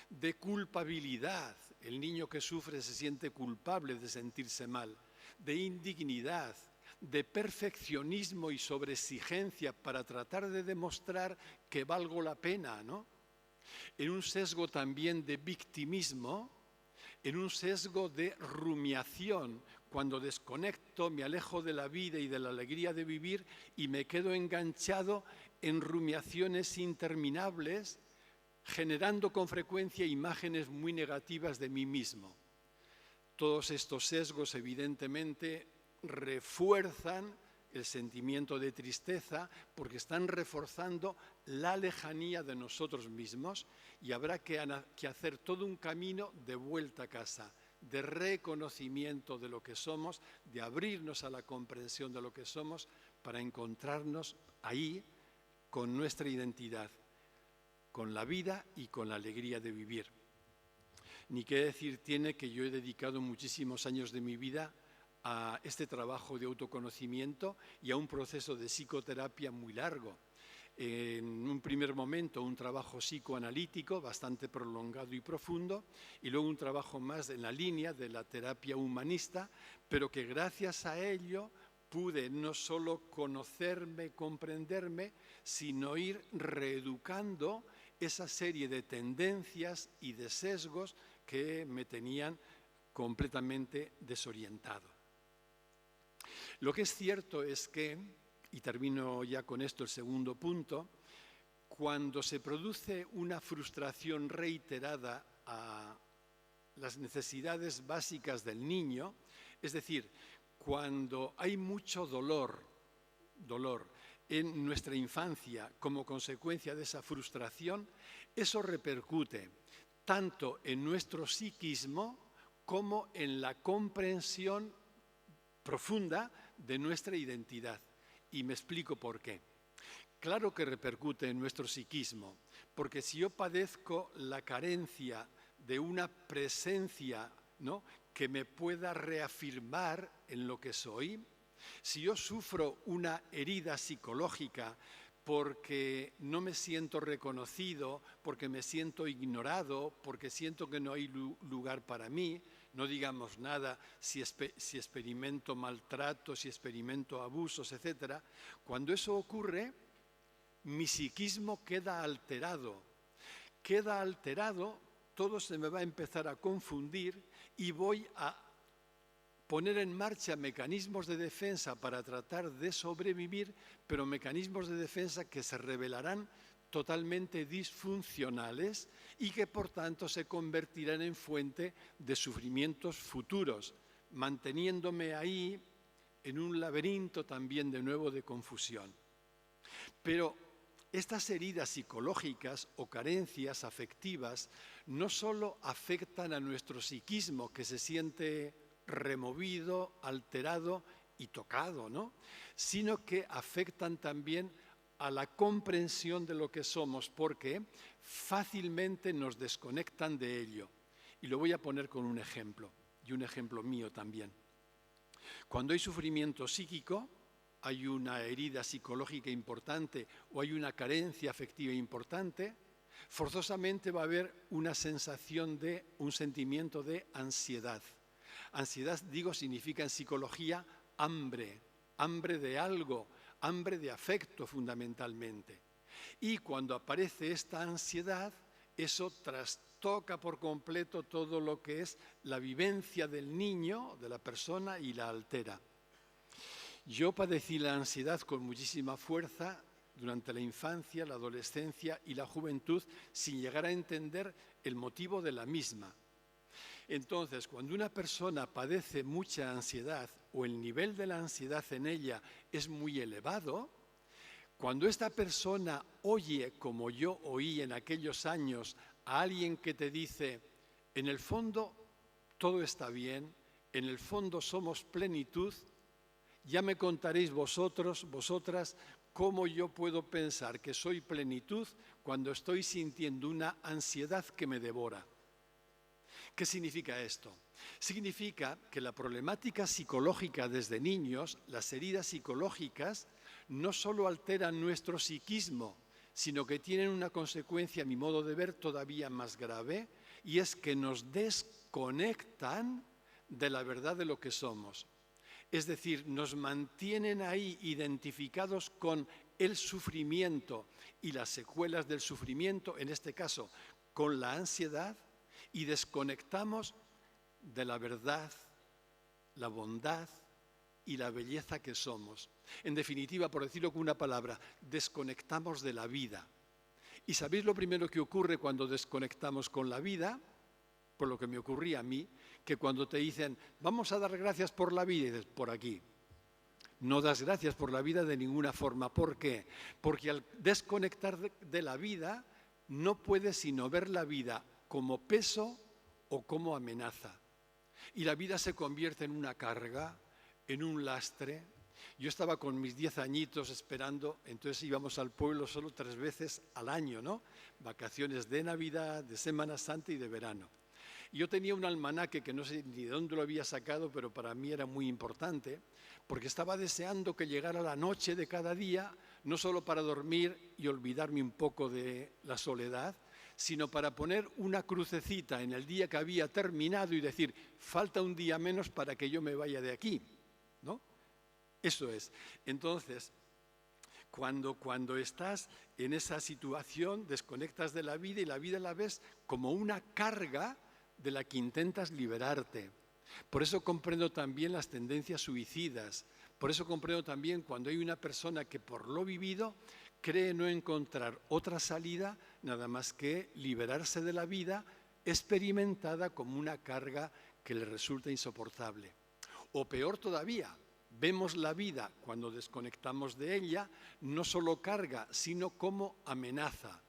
de culpabilidad. El niño que sufre se siente culpable de sentirse mal, de indignidad, de perfeccionismo y sobreexigencia para tratar de demostrar que valgo la pena, ¿no? En un sesgo también de victimismo, en un sesgo de rumiación, cuando desconecto, me alejo de la vida y de la alegría de vivir y me quedo enganchado en rumiaciones interminables, generando con frecuencia imágenes muy negativas de mí mismo. Todos estos sesgos, evidentemente, refuerzan el sentimiento de tristeza porque están reforzando la lejanía de nosotros mismos y habrá que hacer todo un camino de vuelta a casa, de reconocimiento de lo que somos, de abrirnos a la comprensión de lo que somos para encontrarnos ahí con nuestra identidad, con la vida y con la alegría de vivir. Ni qué decir tiene que yo he dedicado muchísimos años de mi vida a este trabajo de autoconocimiento y a un proceso de psicoterapia muy largo. En un primer momento un trabajo psicoanalítico bastante prolongado y profundo y luego un trabajo más en la línea de la terapia humanista, pero que gracias a ello pude no solo conocerme, comprenderme, sino ir reeducando esa serie de tendencias y de sesgos que me tenían completamente desorientado. Lo que es cierto es que, y termino ya con esto el segundo punto, cuando se produce una frustración reiterada a las necesidades básicas del niño, es decir, cuando hay mucho dolor en nuestra infancia como consecuencia de esa frustración, eso repercute tanto en nuestro psiquismo como en la comprensión profunda de nuestra identidad. Y me explico por qué. Claro que repercute en nuestro psiquismo, porque si yo padezco la carencia de una presencia, ¿no?, que me pueda reafirmar en lo que soy, si yo sufro una herida psicológica porque no me siento reconocido, porque me siento ignorado, porque siento que no hay lugar para mí, no digamos nada si experimento maltrato, si experimento abusos, etc. Cuando eso ocurre, mi psiquismo queda alterado. Queda alterado, todo se me va a empezar a confundir y voy a poner en marcha mecanismos de defensa para tratar de sobrevivir, pero mecanismos de defensa que se revelarán totalmente disfuncionales y que por tanto se convertirán en fuente de sufrimientos futuros, manteniéndome ahí en un laberinto también de nuevo de confusión. Pero estas heridas psicológicas o carencias afectivas no solo afectan a nuestro psiquismo, que se siente removido, alterado y tocado, ¿no?, sino que afectan también a la comprensión de lo que somos, porque fácilmente nos desconectan de ello. Y lo voy a poner con un ejemplo, y un ejemplo mío también. Cuando hay sufrimiento psíquico, hay una herida psicológica importante o hay una carencia afectiva importante, forzosamente va a haber una sensación de, un sentimiento de ansiedad. Ansiedad, digo, significa en psicología hambre, hambre de algo, hambre de afecto fundamentalmente. Y cuando aparece esta ansiedad, eso trastoca por completo todo lo que es la vivencia del niño, de la persona, y la altera. Yo padecí la ansiedad con muchísima fuerza durante la infancia, la adolescencia y la juventud, sin llegar a entender el motivo de la misma. Entonces, cuando una persona padece mucha ansiedad o el nivel de la ansiedad en ella es muy elevado, cuando esta persona oye, como yo oí en aquellos años, a alguien que te dice, en el fondo todo está bien, en el fondo somos plenitud, ya me contaréis vosotros, vosotras, cómo yo puedo pensar que soy plenitud cuando estoy sintiendo una ansiedad que me devora. ¿Qué significa esto? Significa que la problemática psicológica desde niños, las heridas psicológicas, no solo alteran nuestro psiquismo, sino que tienen una consecuencia, a mi modo de ver, todavía más grave, y es que nos desconectan de la verdad de lo que somos. Es decir, nos mantienen ahí identificados con el sufrimiento y las secuelas del sufrimiento, en este caso con la ansiedad, y desconectamos de la verdad, la bondad y la belleza que somos. En definitiva, por decirlo con una palabra, desconectamos de la vida. ¿Y sabéis lo primero que ocurre cuando desconectamos con la vida? Por lo que me ocurría a mí, que cuando te dicen, vamos a dar gracias por la vida, y dices, por aquí. No das gracias por la vida de ninguna forma. ¿Por qué? Porque al desconectar de la vida, no puedes sino ver la vida como peso o como amenaza. Y la vida se convierte en una carga, en un lastre. Yo estaba con mis 10 añitos esperando, entonces íbamos al pueblo solo 3 veces al año, ¿no? Vacaciones de Navidad, de Semana Santa y de verano. Y yo tenía un almanaque que no sé ni de dónde lo había sacado, pero para mí era muy importante, porque estaba deseando que llegara la noche de cada día, no solo para dormir y olvidarme un poco de la soledad, sino para poner una crucecita en el día que había terminado y decir, falta un día menos para que yo me vaya de aquí, ¿no? Eso es. Entonces, cuando estás en esa situación, desconectas de la vida y la vida la ves como una carga de la que intentas liberarte. Por eso comprendo también las tendencias suicidas. Por eso comprendo también cuando hay una persona que por lo vivido cree no encontrar otra salida nada más que liberarse de la vida experimentada como una carga que le resulta insoportable. O peor todavía, vemos la vida cuando desconectamos de ella no solo carga, sino como amenaza.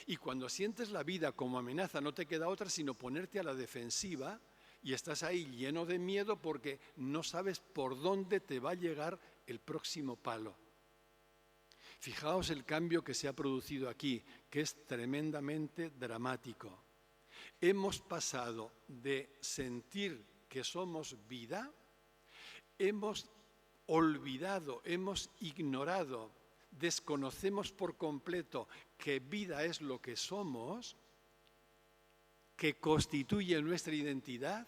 Y cuando sientes la vida como amenaza no te queda otra sino ponerte a la defensiva y estás ahí lleno de miedo porque no sabes por dónde te va a llegar el próximo palo. Fijaos el cambio que se ha producido aquí, que es tremendamente dramático. Hemos pasado de sentir que somos vida, hemos olvidado, hemos ignorado, desconocemos por completo que vida es lo que somos, que constituye nuestra identidad,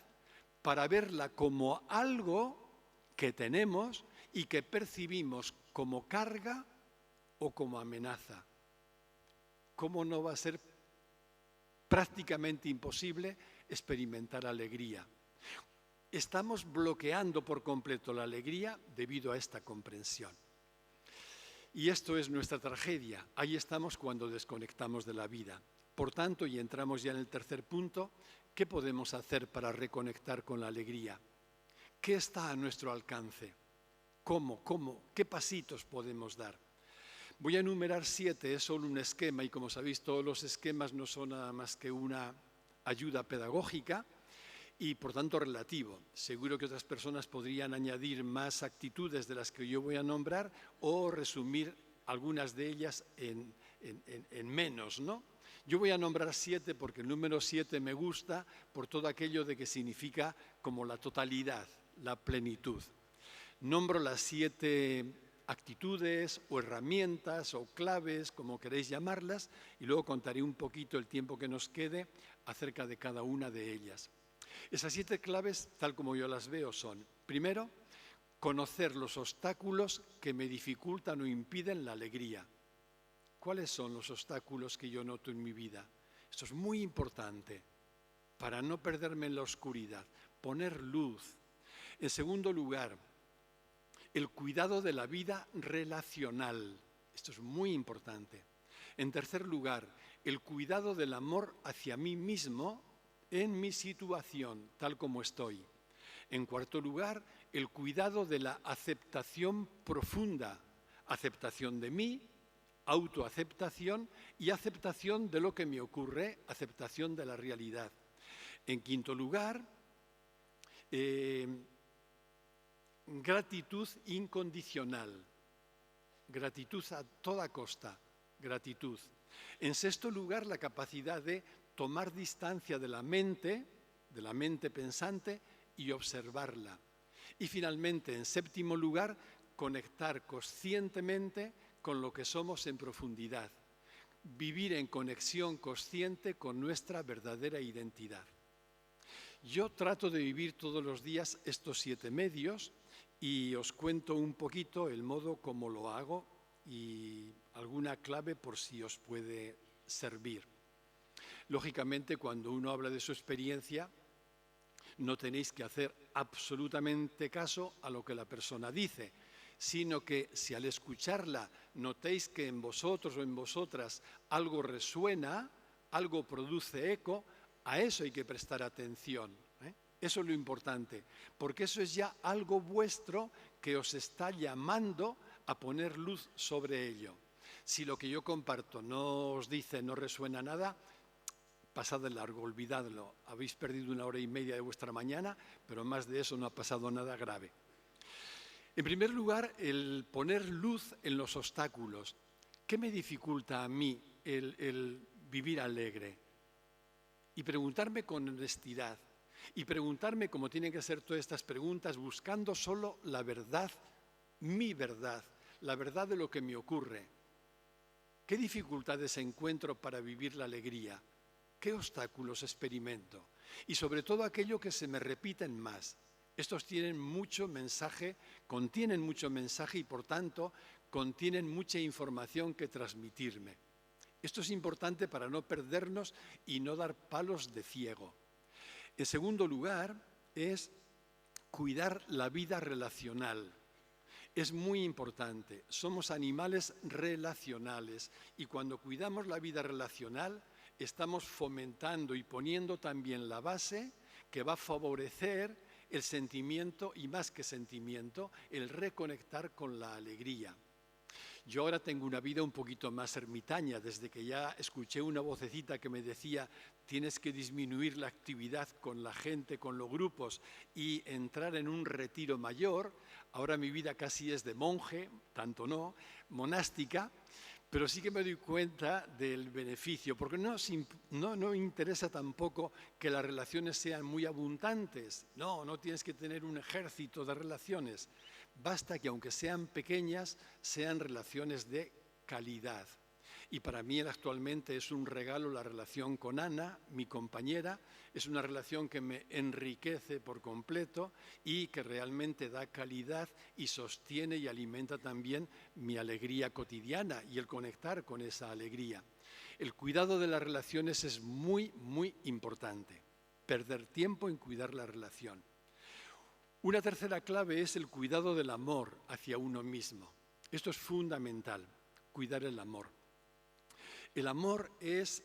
para verla como algo que tenemos y que percibimos como carga o como amenaza. ¿Cómo no va a ser prácticamente imposible experimentar alegría? Estamos bloqueando por completo la alegría debido a esta comprensión. Y esto es nuestra tragedia. Ahí estamos cuando desconectamos de la vida. Por tanto, y entramos ya en el tercer punto, ¿qué podemos hacer para reconectar con la alegría? ¿Qué está a nuestro alcance? ¿Cómo? ¿Qué pasitos podemos dar? Voy a enumerar 7, es solo un esquema y como sabéis todos los esquemas no son nada más que una ayuda pedagógica y por tanto relativo. Seguro que otras personas podrían añadir más actitudes de las que yo voy a nombrar o resumir algunas de ellas en menos, ¿no? Yo voy a nombrar 7 porque el número 7 me gusta por todo aquello de que significa como la totalidad, la plenitud. Nombro las 7 actitudes o herramientas o claves, como queréis llamarlas, y luego contaré un poquito el tiempo que nos quede acerca de cada una de ellas. Esas 7 claves, tal como yo las veo, son, primero, conocer los obstáculos que me dificultan o impiden la alegría. ¿Cuáles son los obstáculos que yo noto en mi vida? Esto es muy importante para no perderme en la oscuridad, poner luz. En segundo lugar, el cuidado de la vida relacional. Esto es muy importante. En tercer lugar, el cuidado del amor hacia mí mismo en mi situación, tal como estoy. En cuarto lugar, el cuidado de la aceptación profunda, aceptación de mí, autoaceptación y aceptación de lo que me ocurre, aceptación de la realidad. En quinto lugar, gratitud incondicional, gratitud a toda costa, gratitud. En sexto lugar, la capacidad de tomar distancia de la mente pensante y observarla. Y finalmente, en séptimo lugar, conectar conscientemente con lo que somos en profundidad, vivir en conexión consciente con nuestra verdadera identidad. Yo trato de vivir todos los días estos 7 medios y os cuento un poquito el modo como lo hago y alguna clave por si os puede servir. Lógicamente, cuando uno habla de su experiencia, no tenéis que hacer absolutamente caso a lo que la persona dice, sino que si al escucharla notéis que en vosotros o en vosotras algo resuena, algo produce eco, a eso hay que prestar atención. Eso es lo importante, porque eso es ya algo vuestro que os está llamando a poner luz sobre ello. Si lo que yo comparto no os dice, no resuena nada, pasad de largo, olvidadlo. Habéis perdido 1 hora y media de vuestra mañana, pero más de eso no ha pasado nada grave. En primer lugar, el poner luz en los obstáculos. ¿Qué me dificulta a mí el vivir alegre? Y preguntarme con honestidad. Y preguntarme, como tienen que ser todas estas preguntas, buscando solo la verdad, mi verdad, la verdad de lo que me ocurre. ¿Qué dificultades encuentro para vivir la alegría? ¿Qué obstáculos experimento? Y sobre todo aquello que se me repiten más. Estos contienen mucho mensaje y por tanto contienen mucha información que transmitirme. Esto es importante para no perdernos y no dar palos de ciego. En segundo lugar, es cuidar la vida relacional. Es muy importante. Somos animales relacionales y cuando cuidamos la vida relacional estamos fomentando y poniendo también la base que va a favorecer el sentimiento y más que sentimiento, el reconectar con la alegría. Yo ahora tengo una vida un poquito más ermitaña, desde que ya escuché una vocecita que me decía tienes que disminuir la actividad con la gente, con los grupos y entrar en un retiro mayor. Ahora mi vida casi es de monje, tanto no, monástica, pero sí que me doy cuenta del beneficio, porque no interesa tampoco que las relaciones sean muy abundantes. No tienes que tener un ejército de relaciones. Basta que, aunque sean pequeñas, sean relaciones de calidad. y para mí actualmente es un regalo la relación con Ana, mi compañera. Es una relación que me enriquece por completo y que realmente da calidad y sostiene y alimenta también mi alegría cotidiana y el conectar con esa alegría. El cuidado de las relaciones es muy, muy importante. Perder tiempo en cuidar la relación. Una tercera clave es el cuidado del amor hacia uno mismo. Esto es fundamental, cuidar el amor. El amor es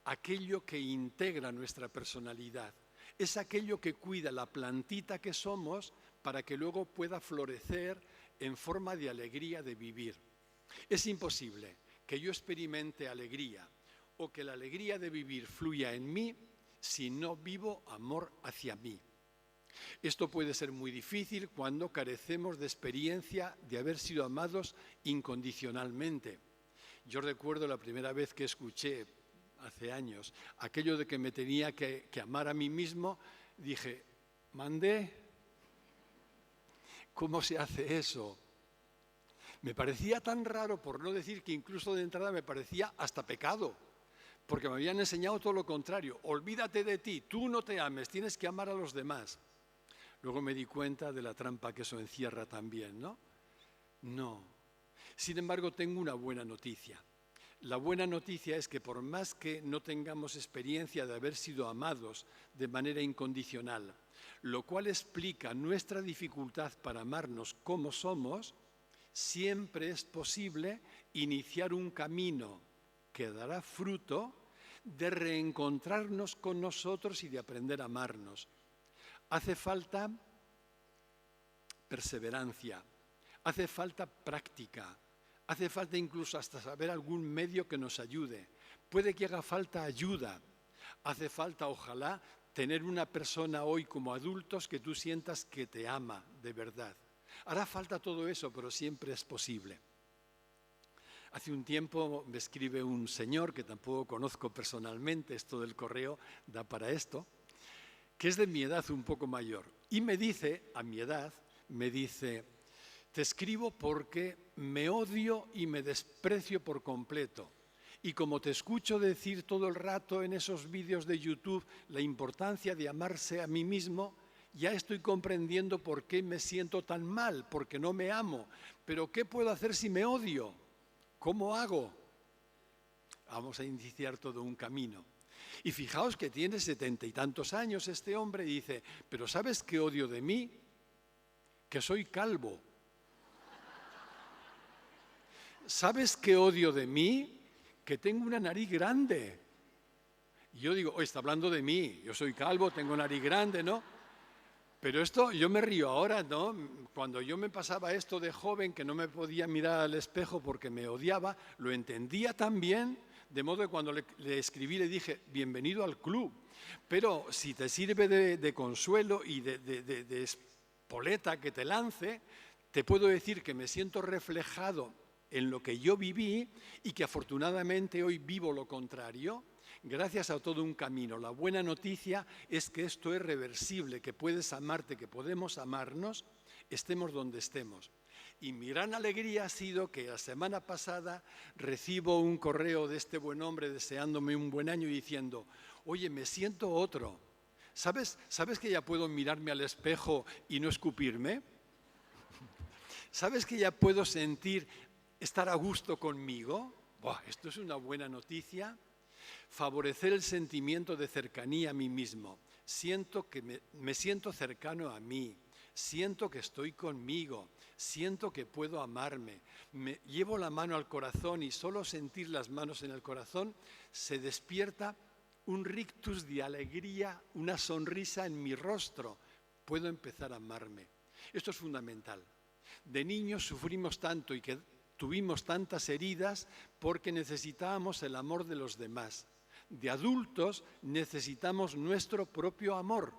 aquello que integra nuestra personalidad, es aquello que cuida la plantita que somos para que luego pueda florecer en forma de alegría de vivir. Es imposible que yo experimente alegría o que la alegría de vivir fluya en mí si no vivo amor hacia mí. Esto puede ser muy difícil cuando carecemos de experiencia de haber sido amados incondicionalmente. Yo recuerdo la primera vez que escuché, hace años, aquello de que me tenía que amar a mí mismo, dije, ¿mandé? ¿Cómo se hace eso? Me parecía tan raro, por no decir que incluso de entrada me parecía hasta pecado, porque me habían enseñado todo lo contrario. Olvídate de ti, tú no te ames, tienes que amar a los demás. Luego me di cuenta de la trampa que eso encierra también, ¿no? No. Sin embargo, tengo una buena noticia. La buena noticia es que por más que no tengamos experiencia de haber sido amados de manera incondicional, lo cual explica nuestra dificultad para amarnos como somos, siempre es posible iniciar un camino que dará fruto de reencontrarnos con nosotros y de aprender a amarnos. Hace falta perseverancia, hace falta práctica, hace falta incluso hasta saber algún medio que nos ayude. Puede que haga falta ayuda, hace falta, ojalá, tener una persona hoy como adultos que tú sientas que te ama de verdad. Hará falta todo eso, pero siempre es posible. Hace un tiempo me escribe un señor que tampoco conozco personalmente, esto del correo da para esto, que es de mi edad un poco mayor. Y me dice, a mi edad, me dice, te escribo porque me odio y me desprecio por completo. Y como te escucho decir todo el rato en esos vídeos de YouTube la importancia de amarse a mí mismo, ya estoy comprendiendo por qué me siento tan mal, porque no me amo. Pero ¿qué puedo hacer si me odio? ¿Cómo hago? Vamos a iniciar todo un camino. Y fijaos que tiene 70 y tantos años este hombre y dice, pero ¿sabes qué odio de mí? Que soy calvo. ¿Sabes qué odio de mí? Que tengo una nariz grande. Y yo digo, está hablando de mí, yo soy calvo, tengo nariz grande, ¿no? Pero esto, yo me río ahora, ¿no? Cuando yo me pasaba esto de joven, que no me podía mirar al espejo porque me odiaba, lo entendía también, de modo que cuando le escribí le dije, bienvenido al club. Pero si te sirve de consuelo y de espoleta que te lance, te puedo decir que me siento reflejado en lo que yo viví y que afortunadamente hoy vivo lo contrario, gracias a todo un camino. La buena noticia es que esto es reversible, que puedes amarte, que podemos amarnos, estemos donde estemos. Y mi gran alegría ha sido que la semana pasada recibo un correo de este buen hombre deseándome un buen año y diciendo, oye, me siento otro. ¿Sabes que ya puedo mirarme al espejo y no escupirme? ¿Sabes que ya puedo estar a gusto conmigo? Buah, esto es una buena noticia. Favorecer el sentimiento de cercanía a mí mismo. Siento que me siento cercano a mí. Siento que estoy conmigo. Siento que puedo amarme. Me llevo la mano al corazón y solo sentir las manos en el corazón se despierta un rictus de alegría, una sonrisa en mi rostro. Puedo empezar a amarme. Esto es fundamental. De niños sufrimos tanto y que tuvimos tantas heridas porque necesitábamos el amor de los demás. De adultos necesitamos nuestro propio amor.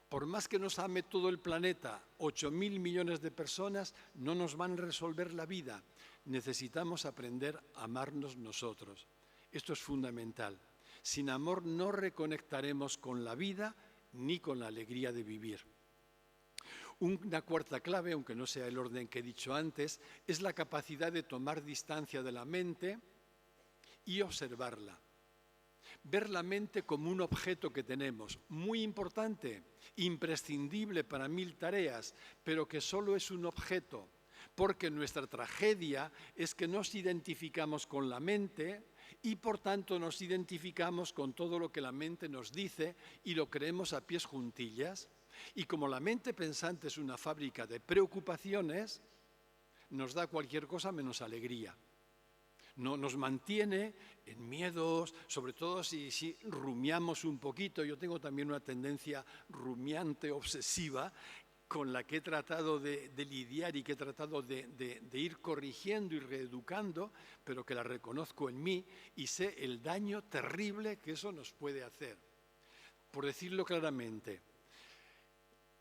Por más que nos ame todo el planeta, 8.000 millones de personas no nos van a resolver la vida. Necesitamos aprender a amarnos nosotros. Esto es fundamental. Sin amor no reconectaremos con la vida ni con la alegría de vivir. Una cuarta clave, aunque no sea el orden que he dicho antes, es la capacidad de tomar distancia de la mente y observarla. Ver la mente como un objeto que tenemos, muy importante, imprescindible para 1000 tareas, pero que solo es un objeto, porque nuestra tragedia es que nos identificamos con la mente y por tanto nos identificamos con todo lo que la mente nos dice y lo creemos a pies juntillas. Y como la mente pensante es una fábrica de preocupaciones, nos da cualquier cosa menos alegría. No, nos mantiene en miedos, sobre todo si rumiamos un poquito. Yo tengo también una tendencia rumiante, obsesiva, con la que he tratado de lidiar y que he tratado de ir corrigiendo y reeducando, pero que la reconozco en mí y sé el daño terrible que eso nos puede hacer. Por decirlo claramente,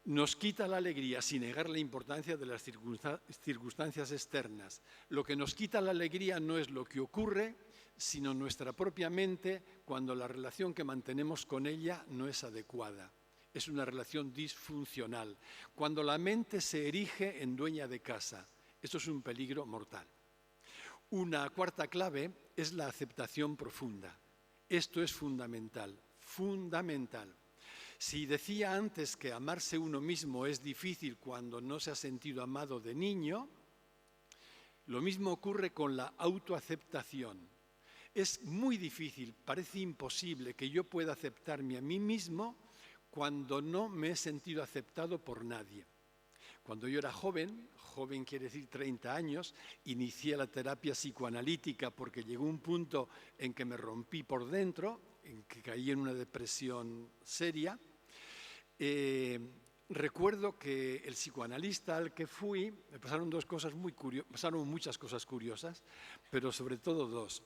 nos quita la alegría sin negar la importancia de las circunstancias externas. Lo que nos quita la alegría no es lo que ocurre, sino nuestra propia mente cuando la relación que mantenemos con ella no es adecuada. Es una relación disfuncional. Cuando la mente se erige en dueña de casa, esto es un peligro mortal. Una cuarta clave es la aceptación profunda. Esto es fundamental, fundamental. Si decía antes que amarse uno mismo es difícil cuando no se ha sentido amado de niño, lo mismo ocurre con la autoaceptación. Es muy difícil, parece imposible que yo pueda aceptarme a mí mismo cuando no me he sentido aceptado por nadie. Cuando yo era joven quiere decir 30 años, inicié la terapia psicoanalítica porque llegó un punto en que me rompí por dentro, en que caí en una depresión seria. Recuerdo que el psicoanalista al que fui, me pasaron pasaron muchas cosas curiosas, pero sobre todo dos.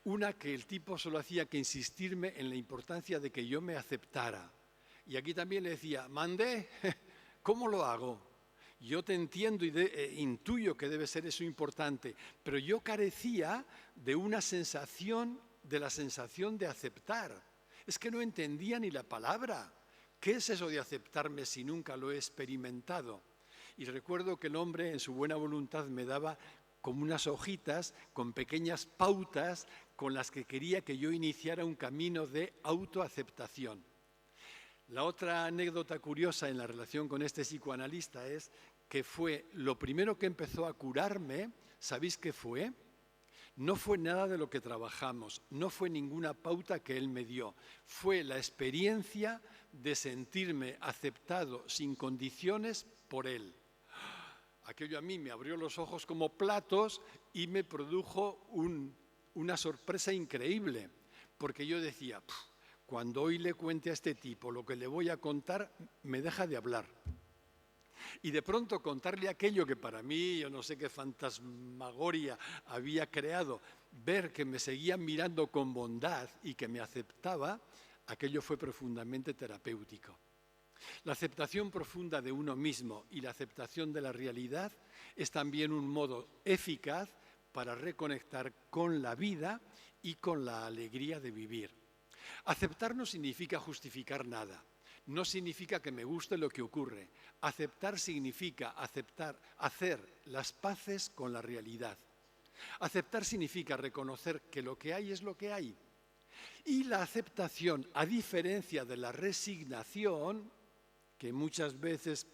Una, que el tipo solo hacía que insistirme en la importancia de que yo me aceptara. Y aquí también le decía, mande, ¿cómo lo hago? Yo te entiendo y intuyo que debe ser eso importante, pero yo carecía de una sensación, de la sensación de aceptar. Es que no entendía ni la palabra. ¿Qué es eso de aceptarme si nunca lo he experimentado? Y recuerdo que el hombre en su buena voluntad me daba como unas hojitas con pequeñas pautas con las que quería que yo iniciara un camino de autoaceptación. La otra anécdota curiosa en la relación con este psicoanalista es que fue lo primero que empezó a curarme. ¿Sabéis qué fue? No fue nada de lo que trabajamos, no fue ninguna pauta que él me dio, fue la experiencia de sentirme aceptado sin condiciones por él. Aquello a mí me abrió los ojos como platos y me produjo una sorpresa increíble, porque yo decía, cuando hoy le cuente a este tipo lo que le voy a contar, me deja de hablar. Y de pronto contarle aquello que para mí, yo no sé qué fantasmagoria había creado, ver que me seguía mirando con bondad y que me aceptaba, aquello fue profundamente terapéutico. La aceptación profunda de uno mismo y la aceptación de la realidad es también un modo eficaz para reconectar con la vida y con la alegría de vivir. Aceptar no significa justificar nada. No significa que me guste lo que ocurre. Aceptar significa hacer las paces con la realidad. Aceptar significa reconocer que lo que hay es lo que hay. Y la aceptación, a diferencia de la resignación, que muchas veces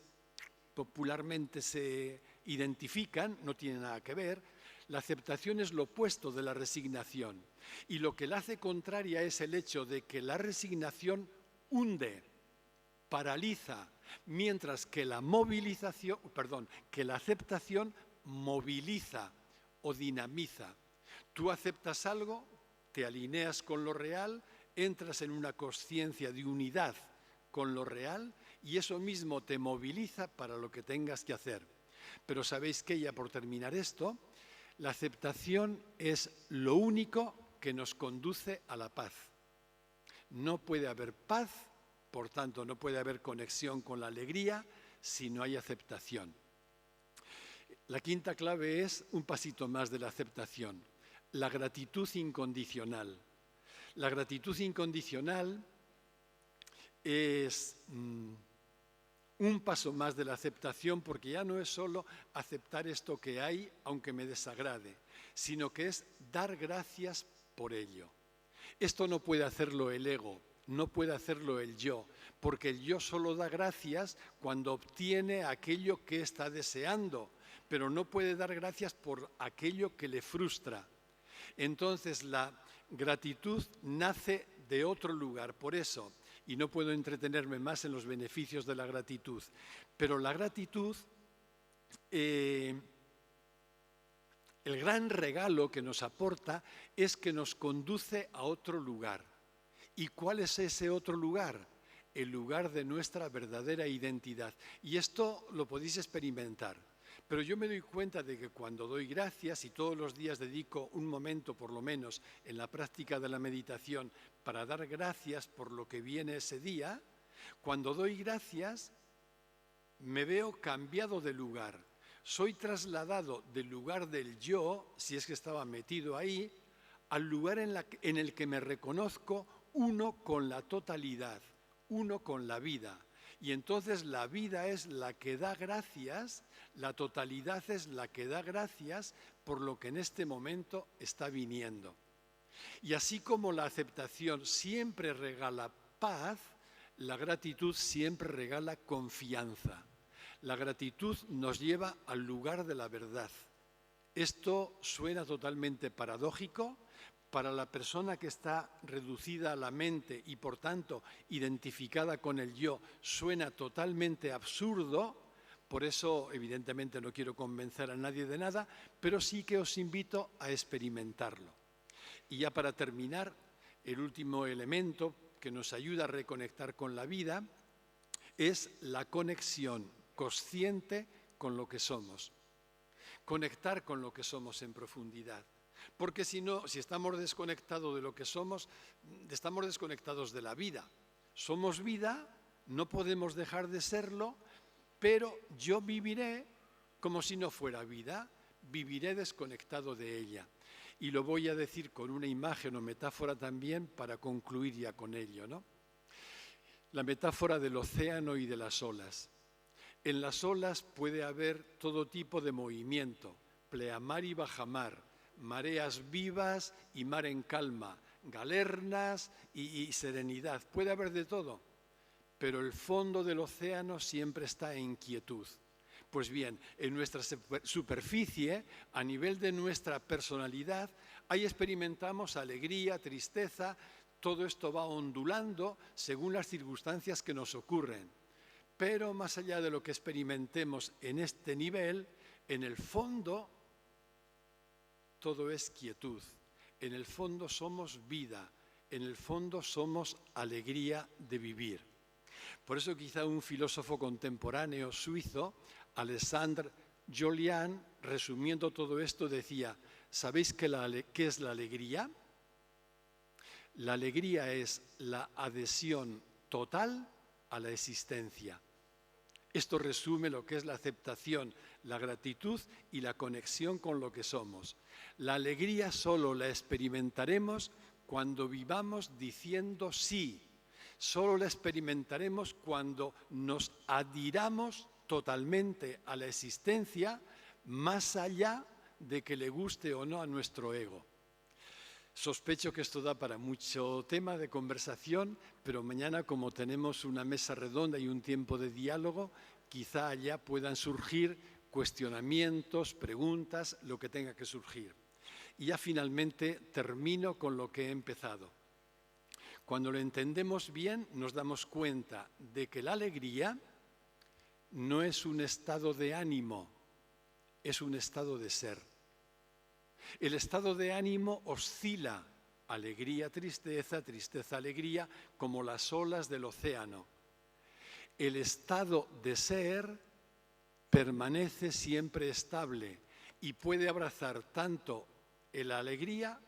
popularmente se identifican, no tiene nada que ver, la aceptación es lo opuesto de la resignación. Y lo que la hace contraria es el hecho de que la resignación hunde, paraliza, mientras que la aceptación moviliza o dinamiza. Tú aceptas algo, te alineas con lo real, entras en una consciencia de unidad con lo real y eso mismo te moviliza para lo que tengas que hacer. Pero sabéis que ya por terminar esto, la aceptación es lo único que nos conduce a la paz. No puede haber paz, por tanto no puede haber conexión con la alegría si no hay aceptación. La quinta clave es un pasito más de la aceptación, la gratitud incondicional. La gratitud incondicional es un paso más de la aceptación porque ya no es solo aceptar esto que hay aunque me desagrade, sino que es dar gracias por ello. Esto no puede hacerlo el ego, no puede hacerlo el yo, porque el yo solo da gracias cuando obtiene aquello que está deseando, pero no puede dar gracias por aquello que le frustra. Entonces la gratitud nace de otro lugar, por eso, y no puedo entretenerme más en los beneficios de la gratitud, pero la gratitud, el gran regalo que nos aporta es que nos conduce a otro lugar. ¿Y cuál es ese otro lugar? El lugar de nuestra verdadera identidad. Y esto lo podéis experimentar. Pero yo me doy cuenta de que cuando doy gracias, y todos los días dedico un momento por lo menos en la práctica de la meditación para dar gracias por lo que viene ese día, cuando doy gracias me veo cambiado de lugar. Soy trasladado del lugar del yo, si es que estaba metido ahí, al lugar en el que me reconozco uno con la totalidad, uno con la vida. Y entonces la vida es la que da gracias, la totalidad es la que da gracias por lo que en este momento está viniendo. Y así como la aceptación siempre regala paz, la gratitud siempre regala confianza. La gratitud nos lleva al lugar de la verdad. Esto suena totalmente paradójico. Para la persona que está reducida a la mente y por tanto identificada con el yo, suena totalmente absurdo. Por eso, evidentemente, no quiero convencer a nadie de nada, pero sí que os invito a experimentarlo. Y ya para terminar, el último elemento que nos ayuda a reconectar con la vida es la conexión consciente con lo que somos. Conectar con lo que somos en profundidad. Porque si no, si estamos desconectados de lo que somos, estamos desconectados de la vida. Somos vida, no podemos dejar de serlo, pero yo viviré como si no fuera vida, viviré desconectado de ella. Y lo voy a decir con una imagen o metáfora también para concluir ya con ello, ¿no? La metáfora del océano y de las olas. En las olas puede haber todo tipo de movimiento, pleamar y bajamar, mareas vivas y mar en calma, galernas y serenidad. Puede haber de todo, pero el fondo del océano siempre está en quietud. Pues bien, en nuestra superficie, a nivel de nuestra personalidad, ahí experimentamos alegría, tristeza, todo esto va ondulando según las circunstancias que nos ocurren. Pero más allá de lo que experimentemos en este nivel, en el fondo todo es quietud. En el fondo somos vida, en el fondo somos alegría de vivir. Por eso quizá un filósofo contemporáneo suizo, Alexandre Jolian, resumiendo todo esto, decía: ¿sabéis qué es la alegría? La alegría es la adhesión total a la existencia. Esto resume lo que es la aceptación, la gratitud y la conexión con lo que somos. La alegría solo la experimentaremos cuando vivamos diciendo sí. Solo la experimentaremos cuando nos adhiramos totalmente a la existencia, más allá de que le guste o no a nuestro ego. Sospecho que esto da para mucho tema de conversación, pero mañana, como tenemos una mesa redonda y un tiempo de diálogo, quizá allá puedan surgir cuestionamientos, preguntas, lo que tenga que surgir. Y ya finalmente termino con lo que he empezado. Cuando lo entendemos bien, nos damos cuenta de que la alegría no es un estado de ánimo, es un estado de ser. El estado de ánimo oscila, alegría, tristeza, tristeza, alegría, como las olas del océano. El estado de ser permanece siempre estable y puede abrazar tanto la alegría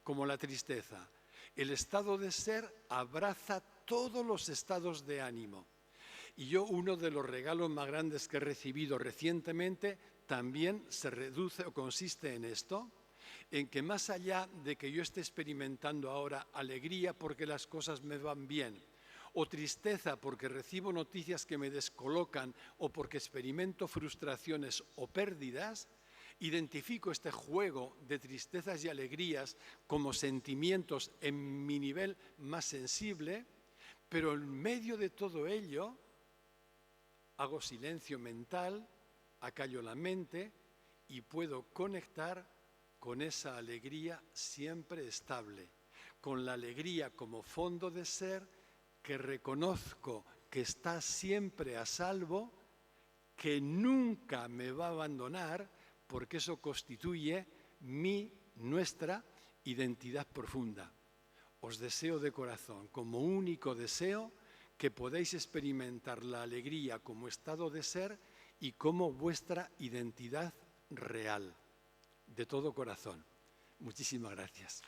como la tristeza. El estado de ser abraza todos los estados de ánimo. Y yo, uno de los regalos más grandes que he recibido recientemente también se reduce o consiste en esto, en que más allá de que yo esté experimentando ahora alegría porque las cosas me van bien, o tristeza porque recibo noticias que me descolocan o porque experimento frustraciones o pérdidas, Identifico este juego de tristezas y alegrías como sentimientos en mi nivel más sensible, pero en medio de todo ello hago silencio mental, acallo la mente y puedo conectar con esa alegría siempre estable, con la alegría como fondo de ser que reconozco que está siempre a salvo, que nunca me va a abandonar, porque eso constituye nuestra identidad profunda. Os deseo de corazón, como único deseo, que podáis experimentar la alegría como estado de ser y como vuestra identidad real. De todo corazón. Muchísimas gracias.